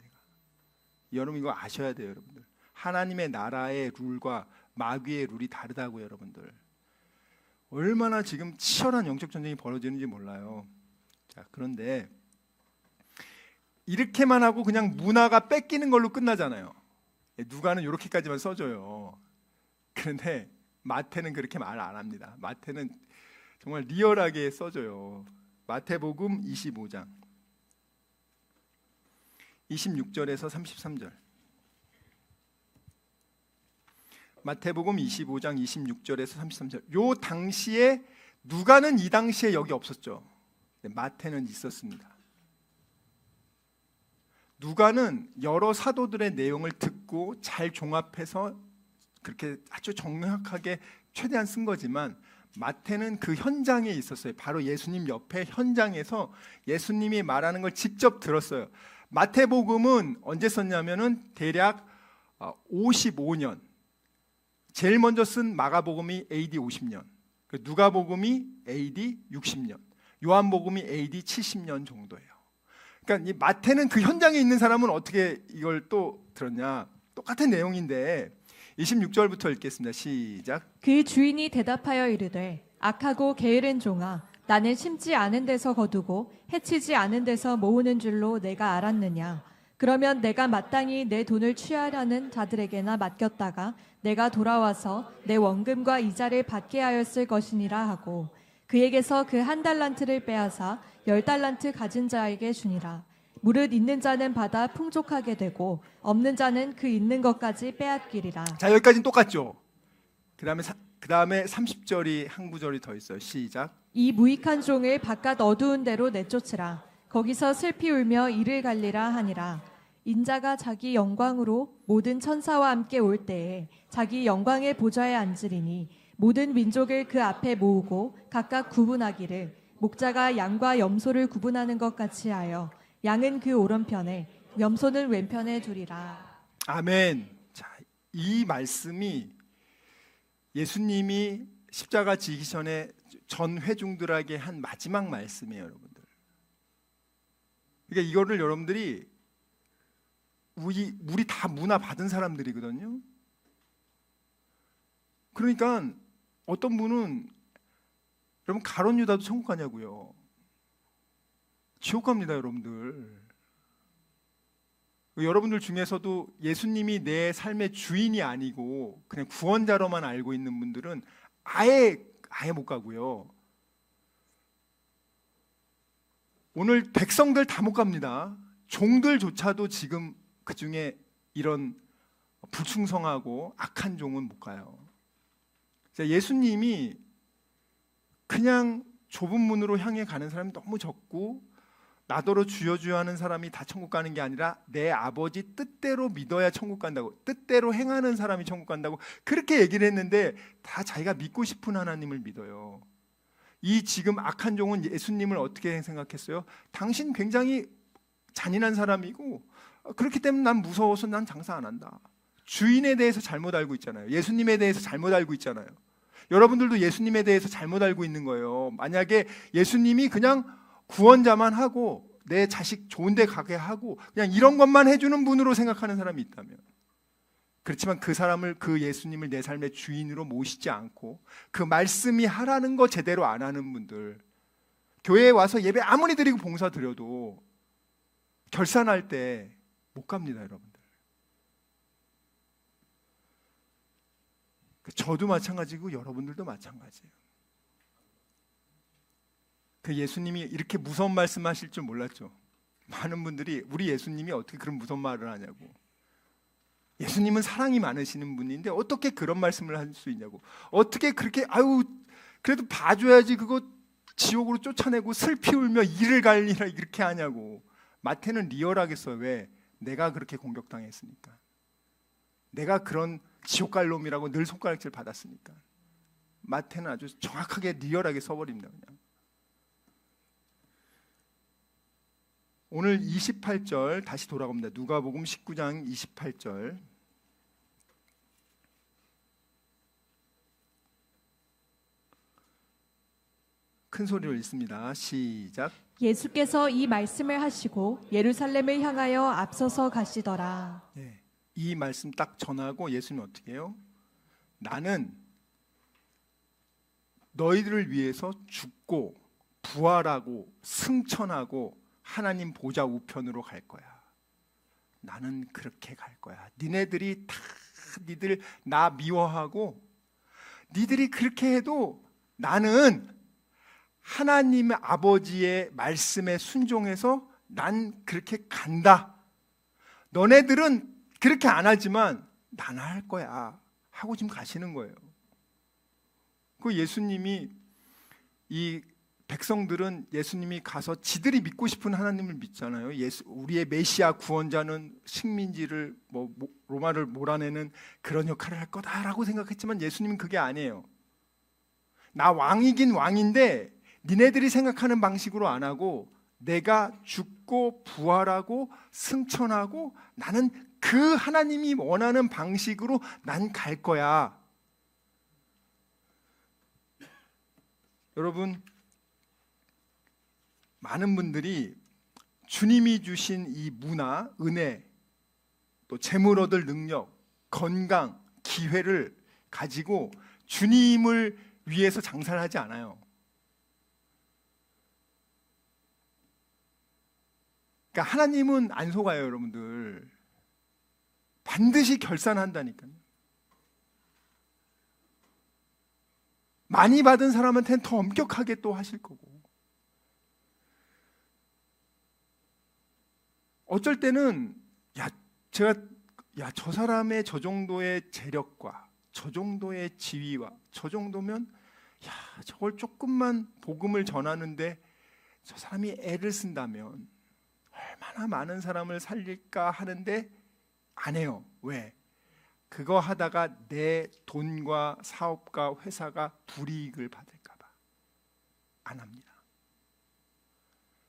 여러분 이거 아셔야 돼요, 여러분들. 하나님의 나라의 룰과 마귀의 룰이 다르다고요, 여러분들. 얼마나 지금 치열한 영적 전쟁이 벌어지는지 몰라요. 자, 그런데 이렇게만 하고 그냥 문화가 뺏기는 걸로 끝나잖아요. 누가는 이렇게까지만 써줘요. 그런데 마태는 그렇게 말 안 합니다. 마태는 정말 리얼하게 써줘요. 마태복음 25장 26절에서 33절. 마태복음 25장 26절에서 33절. 요 당시에 누가는 이 당시에 여기 없었죠. 마태는 있었습니다. 누가는 여러 사도들의 내용을 듣고 잘 종합해서 그렇게 아주 정확하게 최대한 쓴 거지만 마태는 그 현장에 있었어요. 바로 예수님 옆에 현장에서 예수님이 말하는 걸 직접 들었어요. 마태복음은 언제 썼냐면은 대략 55년. 제일 먼저 쓴 마가복음이 AD 50년. 누가복음이 AD 60년. 요한복음이 AD 70년 정도예요. 그러니까 이 마태는 그 현장에 있는 사람은 어떻게 이걸 또 들었냐? 똑같은 내용인데 26절부터 읽겠습니다. 시작. 그 주인이 대답하여 이르되 악하고 게으른 종아 나는 심지 않은 데서 거두고 해치지 않은 데서 모으는 줄로 내가 알았느냐. 그러면 내가 마땅히 내 돈을 취하려는 자들에게나 맡겼다가 내가 돌아와서 내 원금과 이자를 받게 하였을 것이니라 하고 그에게서 그 1달란트를 빼앗아 10달란트 가진 자에게 주니라. 무릇 있는 자는 받아 풍족하게 되고 없는 자는 그 있는 것까지 빼앗기리라. 자, 여기까지는 똑같죠. 그 다음에 30절이 한 구절이 더 있어요. 시작. 이 무익한 종을 바깥 어두운 데로 내쫓으라. 거기서 슬피 울며 이를 갈리라 하니라. 인자가 자기 영광으로 모든 천사와 함께 올 때에 자기 영광의 보좌에 앉으리니 모든 민족을 그 앞에 모으고 각각 구분하기를 목자가 양과 염소를 구분하는 것 같이 하여 양은 그 오른편에 염소는 왼편에 두리라. 아멘. 자, 이 말씀이 예수님이 십자가 지기 전에 전 회중들에게 한 마지막 말씀이에요, 여러분들. 그러니까 이거를 여러분들이 우리 다 문화 받은 사람들이거든요. 그러니까 어떤 분은 여러분 가룟 유다도 천국 가냐고요. 지옥 갑니다, 여러분들. 여러분들 중에서도 예수님이 내 삶의 주인이 아니고 그냥 구원자로만 알고 있는 분들은 아예 못 가고요. 오늘 백성들 다 못 갑니다. 종들조차도 지금 그 중에 이런 불충성하고 악한 종은 못 가요. 예수님이 그냥 좁은 문으로 향해 가는 사람이 너무 적고 나더러 주여 주여 하는 사람이 다 천국 가는 게 아니라 내 아버지 뜻대로 믿어야 천국 간다고, 뜻대로 행하는 사람이 천국 간다고 그렇게 얘기를 했는데 다 자기가 믿고 싶은 하나님을 믿어요. 이 지금 악한 종은 예수님을 어떻게 생각했어요? 당신 굉장히 잔인한 사람이고 그렇기 때문에 난 무서워서 난 장사 안 한다. 주인에 대해서 잘못 알고 있잖아요. 예수님에 대해서 잘못 알고 있잖아요. 여러분들도 예수님에 대해서 잘못 알고 있는 거예요. 만약에 예수님이 그냥 구원자만 하고 내 자식 좋은 데 가게 하고 그냥 이런 것만 해주는 분으로 생각하는 사람이 있다면, 그렇지만 그 예수님을 내 삶의 주인으로 모시지 않고 그 말씀이 하라는 거 제대로 안 하는 분들, 교회에 와서 예배 아무리 드리고 봉사 드려도 결산할 때 못 갑니다, 여러분들. 저도 마찬가지고 여러분들도 마찬가지예요. 그 예수님이 이렇게 무서운 말씀하실 줄 몰랐죠. 많은 분들이 우리 예수님이 어떻게 그런 무서운 말을 하냐고. 예수님은 사랑이 많으시는 분인데 어떻게 그런 말씀을 할 수 있냐고. 어떻게 그렇게 그래도 봐줘야지 그거 지옥으로 쫓아내고 슬피 울며 이를 갈리라 이렇게 하냐고. 마태는 리얼하게 써요. 왜? 내가 그렇게 공격당했으니까. 내가 그런 지옥 갈 놈이라고 늘 손가락질 받았으니까. 마태는 아주 정확하게 리얼하게 써버립니다. 그냥. 오늘 28절 다시 돌아갑니다. 누가복음 19장 28절. 큰 소리로 읽습니다. 시작. 예수께서 이 말씀을 하시고 예루살렘을 향하여 앞서서 가시더라. 네, 이 말씀 딱 전하고 예수님이 어떻게 해요? 나는 너희들을 위해서 죽고 부활하고 승천하고 하나님 보좌 우편으로 갈 거야. 나는 그렇게 갈 거야. 니네들이 다 니들 나 미워하고 니들이 그렇게 해도 나는 하나님 아버지의 말씀에 순종해서 난 그렇게 간다. 너네들은 그렇게 안 하지만 나는 할 거야 하고 지금 가시는 거예요. 그 예수님이 이 백성들은 예수님이 가서 지들이 믿고 싶은 하나님을 믿잖아요. 우리의 메시아 구원자는 식민지를 로마를 몰아내는 그런 역할을 할 거다라고 생각했지만 예수님은 그게 아니에요. 나 왕이긴 왕인데 니네들이 생각하는 방식으로 안 하고 내가 죽고 부활하고 승천하고 나는 그 하나님이 원하는 방식으로 난 갈 거야. 여러분, 많은 분들이 주님이 주신 이 문화, 은혜, 또 재물 얻을 능력, 건강, 기회를 가지고 주님을 위해서 장사를 하지 않아요. 그러니까 하나님은 안 속아요, 여러분들. 반드시 결산한다니까요. 많이 받은 사람한테는 더 엄격하게 또 하실 거고. 어쩔 때는 저 사람의 저 정도의 재력과 저 정도의 지위와 저 정도면 저걸 조금만 복음을 전하는데 저 사람이 애를 쓴다면 얼마나 많은 사람을 살릴까 하는데 안 해요. 왜? 그거 하다가 내 돈과 사업과 회사가 불이익을 받을까 봐 안 합니다.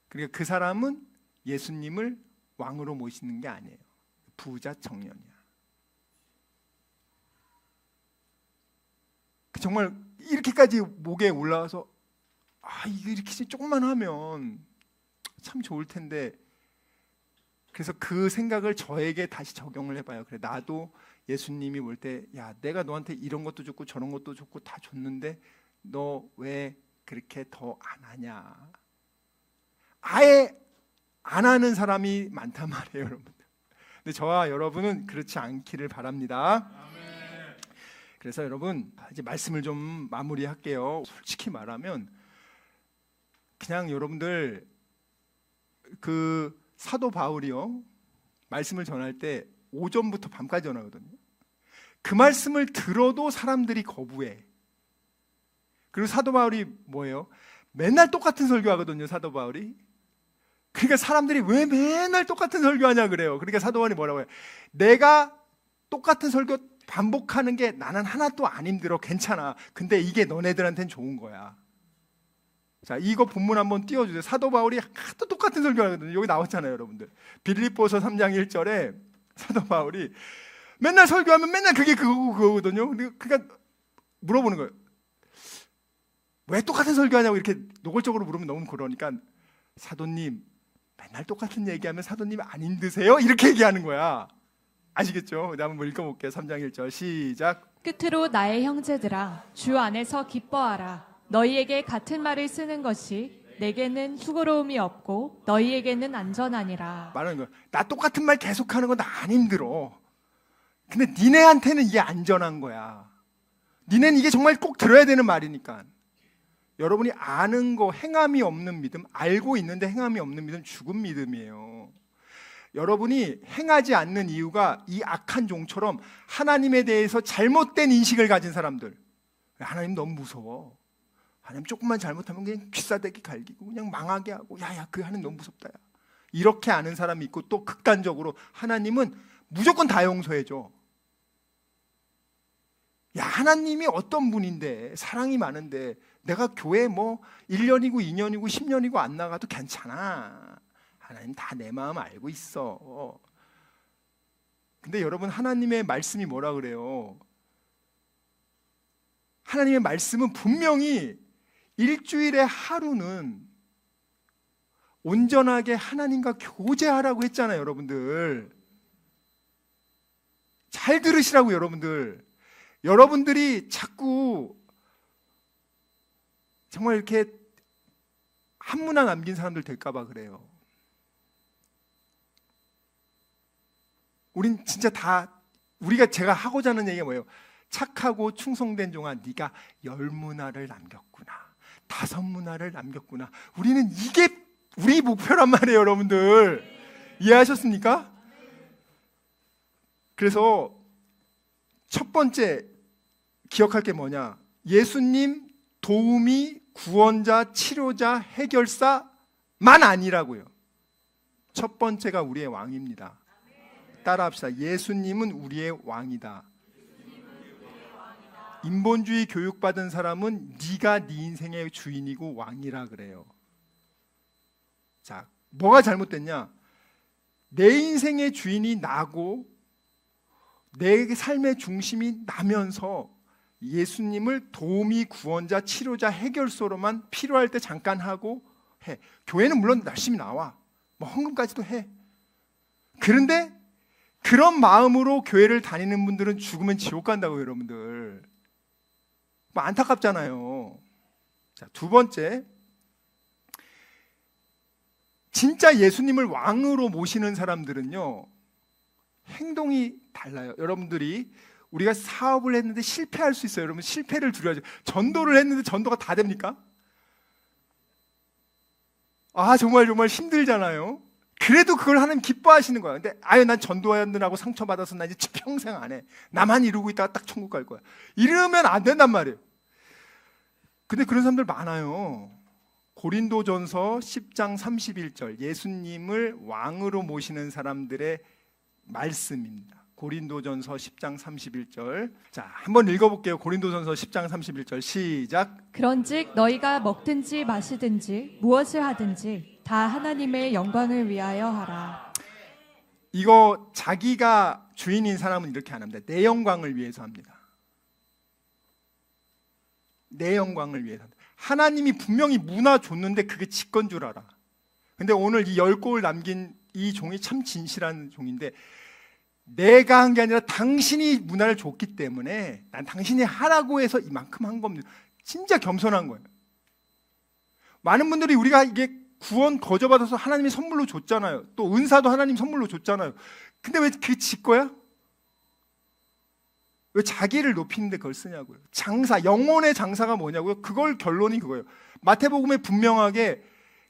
그러니까 그 사람은 예수님을 왕으로 모시는 게 아니에요. 부자 청년이야. 정말 이렇게까지 목에 올라와서 이거 이렇게 조금만 하면 참 좋을 텐데, 그래서 그 생각을 저에게 다시 적용을 해봐요. 그래, 나도 예수님이 볼 때, 야, 내가 너한테 이런 것도 줬고 저런 것도 줬고 다 줬는데 너 왜 그렇게 더 안 하냐? 아예 안 하는 사람이 많단 말이에요, 여러분들. 근데 저와 여러분은 그렇지 않기를 바랍니다. 그래서 여러분, 이제 말씀을 좀 마무리할게요. 솔직히 말하면 그냥 여러분들 그 사도 바울이요, 말씀을 전할 때 오전부터 밤까지 전하거든요. 그 말씀을 들어도 사람들이 거부해. 그리고 사도 바울이 뭐예요? 맨날 똑같은 설교하거든요, 사도 바울이. 그러니까 사람들이 왜 맨날 똑같은 설교하냐 그래요. 그러니까 사도 바울이 뭐라고 해요? 내가 똑같은 설교 반복하는 게 나는 하나도 안 힘들어, 괜찮아. 근데 이게 너네들한테는 좋은 거야. 자, 이거 본문 한번 띄워주세요. 사도 바울이 하도 똑같은 설교하거든요. 여기 나왔잖아요, 여러분들. 빌립보서 3장 1절에 사도 바울이 맨날 설교하면 맨날 그게 그거거든요. 그러니까 물어보는 거예요. 왜 똑같은 설교하냐고 이렇게 노골적으로 물으면 너무 그러니까, 사도님 맨날 똑같은 얘기하면 사도님 안 힘드세요? 이렇게 얘기하는 거야. 아시겠죠? 한번 읽어볼게요. 3장 1절 시작. 끝으로 나의 형제들아, 주 안에서 기뻐하라. 너희에게 같은 말을 쓰는 것이 내게는 수고로움이 없고 너희에게는 안전하니라. 말하는 거야. 나 똑같은 말 계속하는 거 나 안 힘들어. 근데 니네한테는 이게 안전한 거야. 니네는 이게 정말 꼭 들어야 되는 말이니까. 여러분이 아는 거, 행함이 없는 믿음, 알고 있는데 행함이 없는 믿음, 죽은 믿음이에요. 여러분이 행하지 않는 이유가 이 악한 종처럼 하나님에 대해서 잘못된 인식을 가진 사람들. 하나님 너무 무서워. 하나님 조금만 잘못하면 그냥 귀싸대기 갈기고 그냥 망하게 하고, 야야 그 하나님 너무 무섭다, 야. 이렇게 아는 사람이 있고, 또 극단적으로 하나님은 무조건 다 용서해줘. 야, 하나님이 어떤 분인데, 사랑이 많은데 내가 교회 뭐 1년이고 2년이고 10년이고 안 나가도 괜찮아. 하나님 다 내 마음 알고 있어. 근데 여러분, 하나님의 말씀이 뭐라 그래요? 하나님의 말씀은 분명히 일주일에 하루는 온전하게 하나님과 교제하라고 했잖아요, 여러분들. 잘 들으시라고, 여러분들. 여러분들이 자꾸 정말 이렇게 한문화 남긴 사람들 될까봐 그래요. 우린 진짜 제가 하고자 하는 얘기가 뭐예요? 착하고 충성된 종아, 네가 10문화를 남겼구나, 5문화를 남겼구나. 우리는 이게 우리 목표란 말이에요, 여러분들. 이해하셨습니까? 그래서 첫 번째 기억할 게 뭐냐? 예수님 도우미, 구원자, 치료자, 해결사만 아니라고요. 첫 번째가 우리의 왕입니다. 따라합시다. 예수님은 우리의 왕이다. 인본주의 교육받은 사람은 네가 네 인생의 주인이고 왕이라 그래요. 자, 뭐가 잘못됐냐? 내 인생의 주인이 나고 내 삶의 중심이 나면서 예수님을 도우미, 구원자, 치료자, 해결소로만 필요할 때 잠깐 하고 해. 교회는 물론 열심히 나와. 뭐 헌금까지도 해. 그런데 그런 마음으로 교회를 다니는 분들은 죽으면 지옥 간다고요, 여러분들. 뭐 안타깝잖아요. 자, 두 번째, 진짜 예수님을 왕으로 모시는 사람들은요, 행동이 달라요. 여러분들이 우리가 사업을 했는데 실패할 수 있어요. 여러분, 실패를 두려워하죠. 전도를 했는데 전도가 다 됩니까? 정말 힘들잖아요. 그래도 그걸 하나님 기뻐하시는 거야. 근데 난 전도하느라고 상처받아서 나 이제 평생 안 해. 나만 이루고 있다가 딱 천국 갈 거야. 이러면 안 된단 말이에요. 근데 그런 사람들 많아요. 고린도전서 10장 31절, 예수님을 왕으로 모시는 사람들의 말씀입니다. 고린도전서 10장 31절. 자, 한번 읽어볼게요. 고린도전서 10장 31절 시작. 그런즉 너희가 먹든지 마시든지 무엇을 하든지 다 하나님의 영광을 위하여 하라. 이거 자기가 주인인 사람은 이렇게 안 합니다. 내 영광을 위해서 합니다. 내 영광을 위해서 합니다. 하나님이 분명히 문화 줬는데 그게 지 건 줄 알아. 근데 오늘 이 10골 남긴 이 종이 참 진실한 종인데, 내가 한 게 아니라 당신이 문화를 줬기 때문에 난 당신이 하라고 해서 이만큼 한 겁니다. 진짜 겸손한 거예요. 많은 분들이 우리가 이게 구원 거저받아서 하나님이 선물로 줬잖아요. 또 은사도 하나님 선물로 줬잖아요. 근데 왜 그게 지 거야? 왜 자기를 높이는데 그걸 쓰냐고요. 장사, 영혼의 장사가 뭐냐고요. 그걸 결론이 그거예요. 마태복음에 분명하게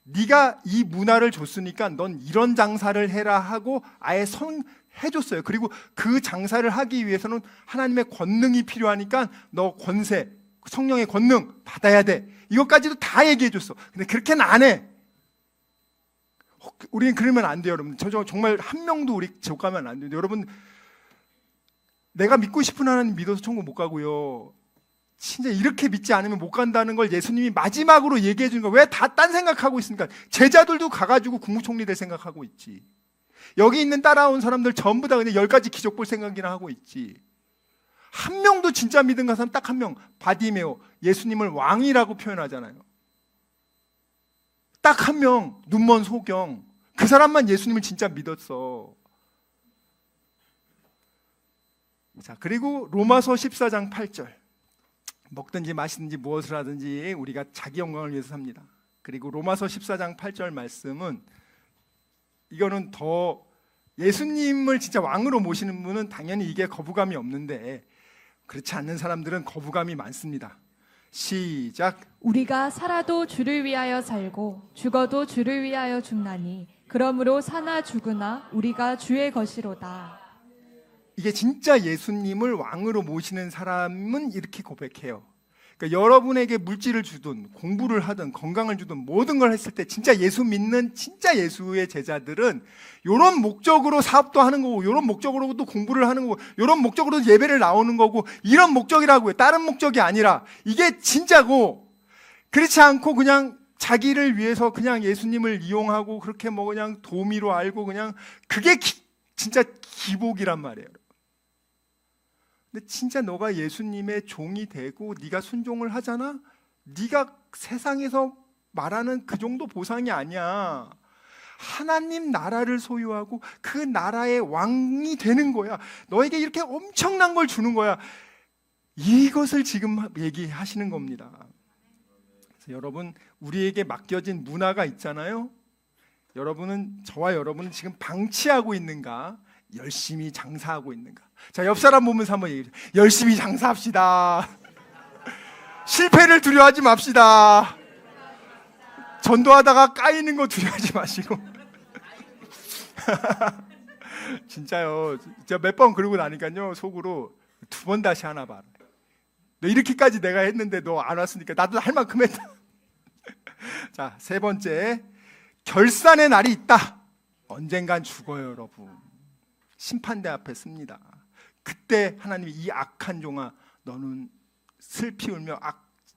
네가 이 문화를 줬으니까 넌 이런 장사를 해라 하고 아예 해줬어요. 그리고 그 장사를 하기 위해서는 하나님의 권능이 필요하니까 너 권세, 성령의 권능 받아야 돼. 이것까지도 다 얘기해 줬어. 근데 그렇게는 안 해. 우리는 그러면 안 돼요, 여러분. 정말 한 명도 우리 지옥 가면 안 돼요. 여러분, 내가 믿고 싶은 하나님 믿어서 천국 못 가고요. 진짜 이렇게 믿지 않으면 못 간다는 걸 예수님이 마지막으로 얘기해 주는 거예요. 왜 다 딴 생각하고 있습니까? 제자들도 가가지고 국무총리 될 생각하고 있지. 여기 있는 따라온 사람들 전부 다 그냥 10가지 기적 볼 생각이나 하고 있지. 한 명도 진짜 믿은 가 사람 딱 한 명, 바디메오. 예수님을 왕이라고 표현하잖아요. 딱 한 명, 눈먼 소경. 그 사람만 예수님을 진짜 믿었어. 자, 그리고 로마서 14장 8절. 먹든지 마시든지 무엇을 하든지 우리가 자기 영광을 위해서 삽니다. 그리고 로마서 14장 8절 말씀은, 이거는 더 예수님을 진짜 왕으로 모시는 분은 당연히 이게 거부감이 없는데, 그렇지 않는 사람들은 거부감이 많습니다. 시작. 우리가 살아도 주를 위하여 살고 죽어도 주를 위하여 죽나니 그러므로 사나 죽으나 우리가 주의 것이로다. 이게 진짜 예수님을 왕으로 모시는 사람은 이렇게 고백해요. 그러니까 여러분에게 물질을 주든 공부를 하든 건강을 주든 모든 걸 했을 때 진짜 예수 믿는 진짜 예수의 제자들은 이런 목적으로 사업도 하는 거고, 이런 목적으로 또 공부를 하는 거고, 이런 목적으로 예배를 나오는 거고, 이런 목적이라고요. 다른 목적이 아니라 이게 진짜고, 그렇지 않고 그냥 자기를 위해서 그냥 예수님을 이용하고 그렇게 뭐 그냥 도미로 알고 그냥 그게 진짜 기복이란 말이에요. 근데 진짜 너가 예수님의 종이 되고 네가 순종을 하잖아? 네가 세상에서 말하는 그 정도 보상이 아니야. 하나님 나라를 소유하고 그 나라의 왕이 되는 거야. 너에게 이렇게 엄청난 걸 주는 거야. 이것을 지금 얘기하시는 겁니다. 그래서 여러분, 우리에게 맡겨진 문화가 있잖아요. 저와 여러분은 지금 방치하고 있는가? 열심히 장사하고 있는가? 자, 옆 사람 보면서 한번 얘기해. 열심히 장사합시다. 실패를 두려워하지 맙시다. 전도하다가 까이는 거 두려워하지 마시고. 진짜요. 제가 몇 번 그러고 나니까요, 속으로 2번 다시 하나 봐라. 너 이렇게까지 내가 했는데 너 안 왔으니까 나도 할 만큼 했다. 자, 3번째, 결산의 날이 있다. 언젠간 죽어요, 여러분. 심판대 앞에 씁니다. 그때 하나님이 이 악한 종아, 너는 슬피 울며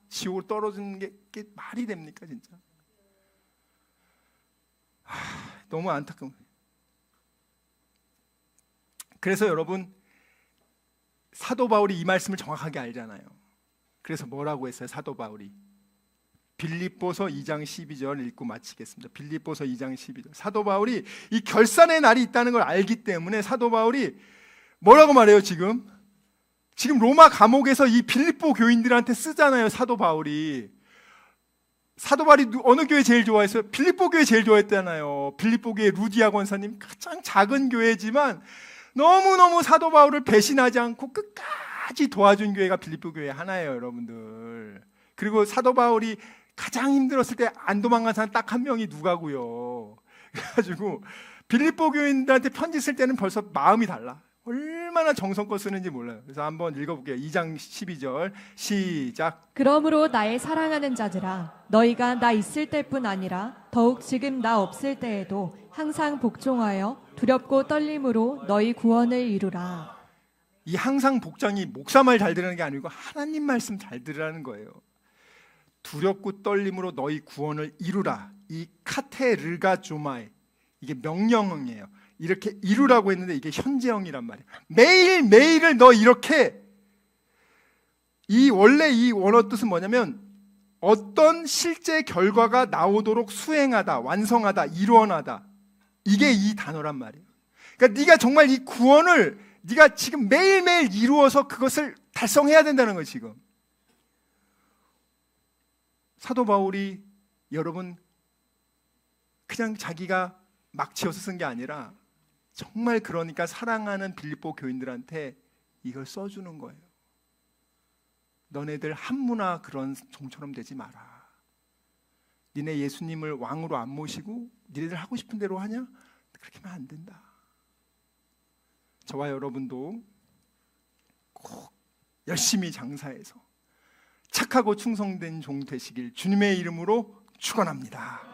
지옥으로 떨어지는 게 말이 됩니까, 진짜? 너무 안타까워. 그래서 여러분, 사도 바울이 이 말씀을 정확하게 알잖아요. 그래서 뭐라고 했어요, 사도 바울이? 빌립보서 2장 12절 읽고 마치겠습니다. 빌립보서 2장 12절. 사도 바울이 이 결산의 날이 있다는 걸 알기 때문에 사도 바울이 뭐라고 말해요, 지금 로마 감옥에서 이 빌립보 교인들한테 쓰잖아요, 사도 바울이. 사도 바울이 어느 교회 제일 좋아했어요? 빌립보 교회 제일 좋아했잖아요. 빌립보 교회 루디아 권사님, 가장 작은 교회지만 너무너무 사도 바울을 배신하지 않고 끝까지 도와준 교회가 빌립보 교회 하나예요, 여러분들. 그리고 사도 바울이 가장 힘들었을 때 안 도망간 사람 딱 한 명이 누가고요. 그래가지고 빌립보 교인들한테 편지 쓸 때는 벌써 마음이 달라. 얼마나 정성껏 쓰는지 몰라요. 그래서 한번 읽어볼게요. 2장 12절 시작. 그러므로 나의 사랑하는 자들아, 너희가 나 있을 때뿐 아니라 더욱 지금 나 없을 때에도 항상 복종하여 두렵고 떨림으로 너희 구원을 이루라. 이 항상 복장이 목사 말 잘 들으는 게 아니고 하나님 말씀 잘 들으라는 거예요. 두렵고 떨림으로 너희 구원을 이루라. 이 카테르가 조마에, 이게 명령형이에요. 이렇게 이루라고 했는데 이게 현재형이란 말이에요. 매일매일을 너 이렇게, 원래 이 원어 뜻은 뭐냐면 어떤 실제 결과가 나오도록 수행하다, 완성하다, 이루어나다. 이게 이 단어란 말이에요. 그러니까 네가 정말 이 구원을 네가 지금 매일매일 이루어서 그것을 달성해야 된다는 거예요. 지금 사도 바울이, 여러분, 그냥 자기가 막 지어서 쓴 게 아니라 정말, 그러니까 사랑하는 빌립보 교인들한테 이걸 써주는 거예요. 너네들 한무나 그런 종처럼 되지 마라. 니네 예수님을 왕으로 안 모시고 니네들 하고 싶은 대로 하냐? 그렇게 하면 안 된다. 저와 여러분도 꼭 열심히 장사해서 착하고 충성된 종 되시길 주님의 이름으로 축원합니다.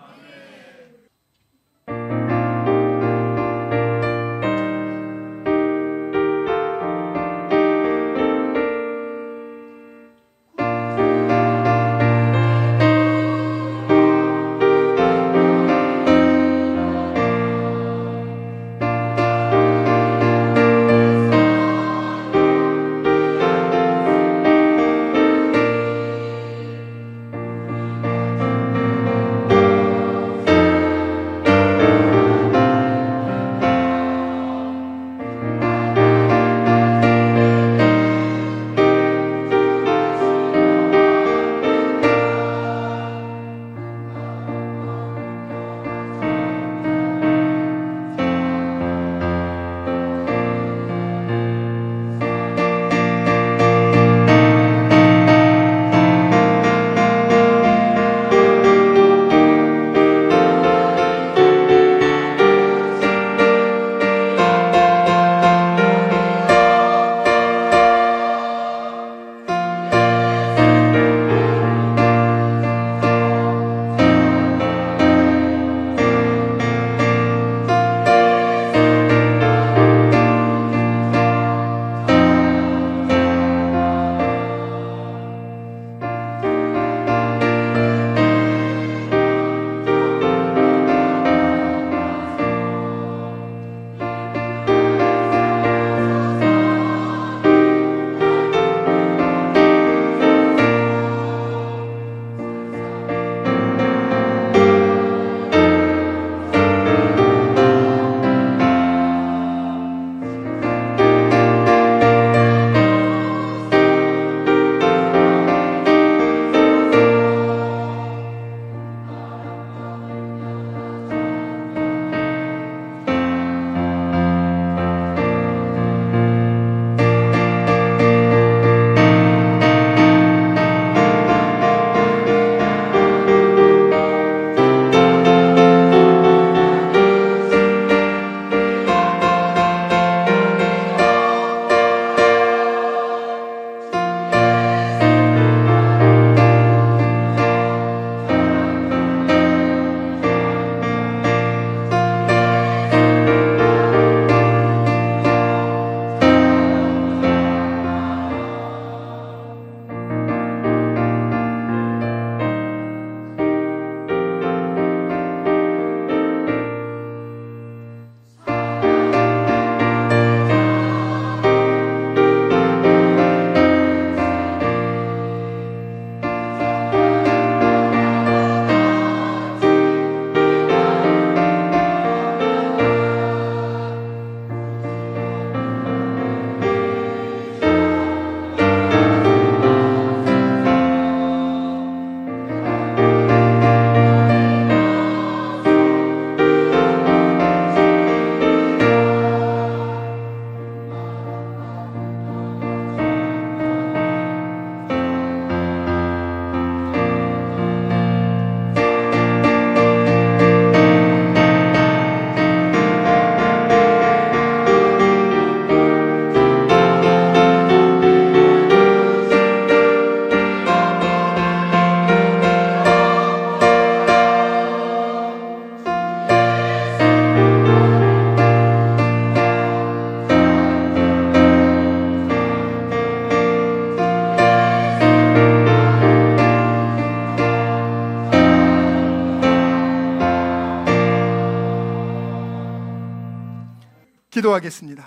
기도하겠습니다.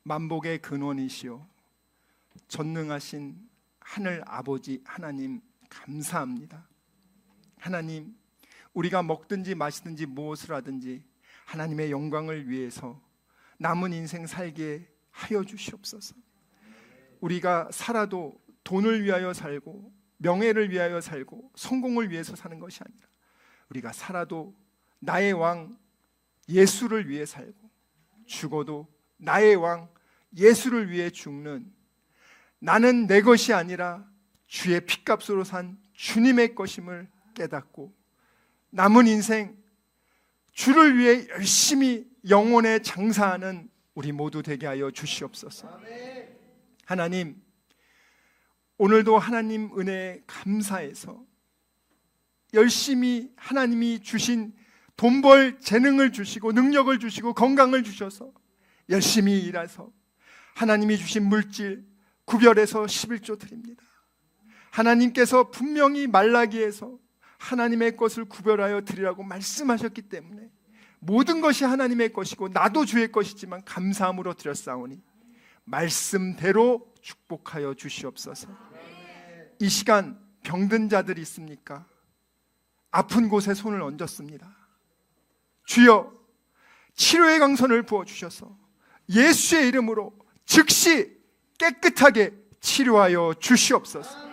만복의 근원이시오 전능하신 하늘 아버지 하나님, 감사합니다. 하나님, 우리가 먹든지 마시든지 무엇을 하든지 하나님의 영광을 위해서 남은 인생 살게 하여 주시옵소서. 우리가 살아도 돈을 위하여 살고 명예를 위하여 살고 성공을 위해서 사는 것이 아니라 우리가 살아도 나의 왕 예수를 위해 살고 죽어도 나의 왕 예수를 위해 죽는, 나는 내 것이 아니라 주의 핏값으로 산 주님의 것임을 깨닫고 남은 인생 주를 위해 열심히 영혼에 장사하는 우리 모두 되게 하여 주시옵소서. 하나님, 오늘도 하나님 은혜에 감사해서 열심히 하나님이 주신 돈벌 재능을 주시고 능력을 주시고 건강을 주셔서 열심히 일해서 하나님이 주신 물질 구별해서 11조 드립니다. 하나님께서 분명히 말라기에서 하나님의 것을 구별하여 드리라고 말씀하셨기 때문에 모든 것이 하나님의 것이고 나도 주의 것이지만 감사함으로 드렸사오니 말씀대로 축복하여 주시옵소서. 이 시간 병든 자들이 있습니까? 아픈 곳에 손을 얹었습니다. 주여, 치료의 강선을 부어주셔서 예수의 이름으로 즉시 깨끗하게 치료하여 주시옵소서.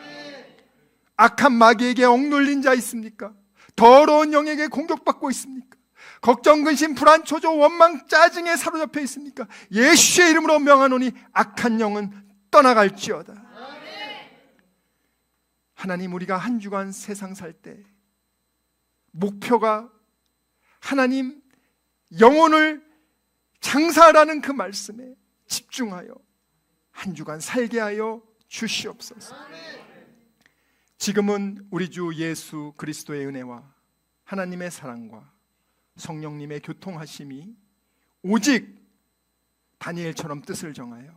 악한 마귀에게 억눌린 자 있습니까? 더러운 영에게 공격받고 있습니까? 걱정, 근심, 불안, 초조, 원망, 짜증에 사로잡혀 있습니까? 예수의 이름으로 명하노니 악한 영은 떠나갈지어다. 하나님, 우리가 한 주간 세상 살 때 목표가 하나님 영혼을 장사하라는 그 말씀에 집중하여 한 주간 살게 하여 주시옵소서. 지금은 우리 주 예수 그리스도의 은혜와 하나님의 사랑과 성령님의 교통하심이 오직 다니엘처럼 뜻을 정하여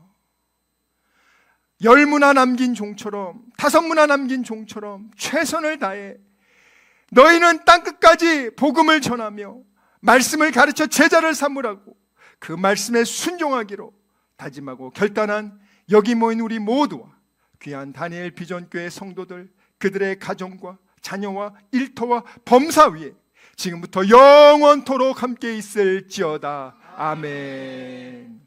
10문화 남긴 종처럼 5문화 남긴 종처럼 최선을 다해 너희는 땅끝까지 복음을 전하며 말씀을 가르쳐 제자를 삼으라고 그 말씀에 순종하기로 다짐하고 결단한 여기 모인 우리 모두와 귀한 다니엘 비전교회 성도들, 그들의 가정과 자녀와 일터와 범사 위에 지금부터 영원토록 함께 있을지어다. 아멘.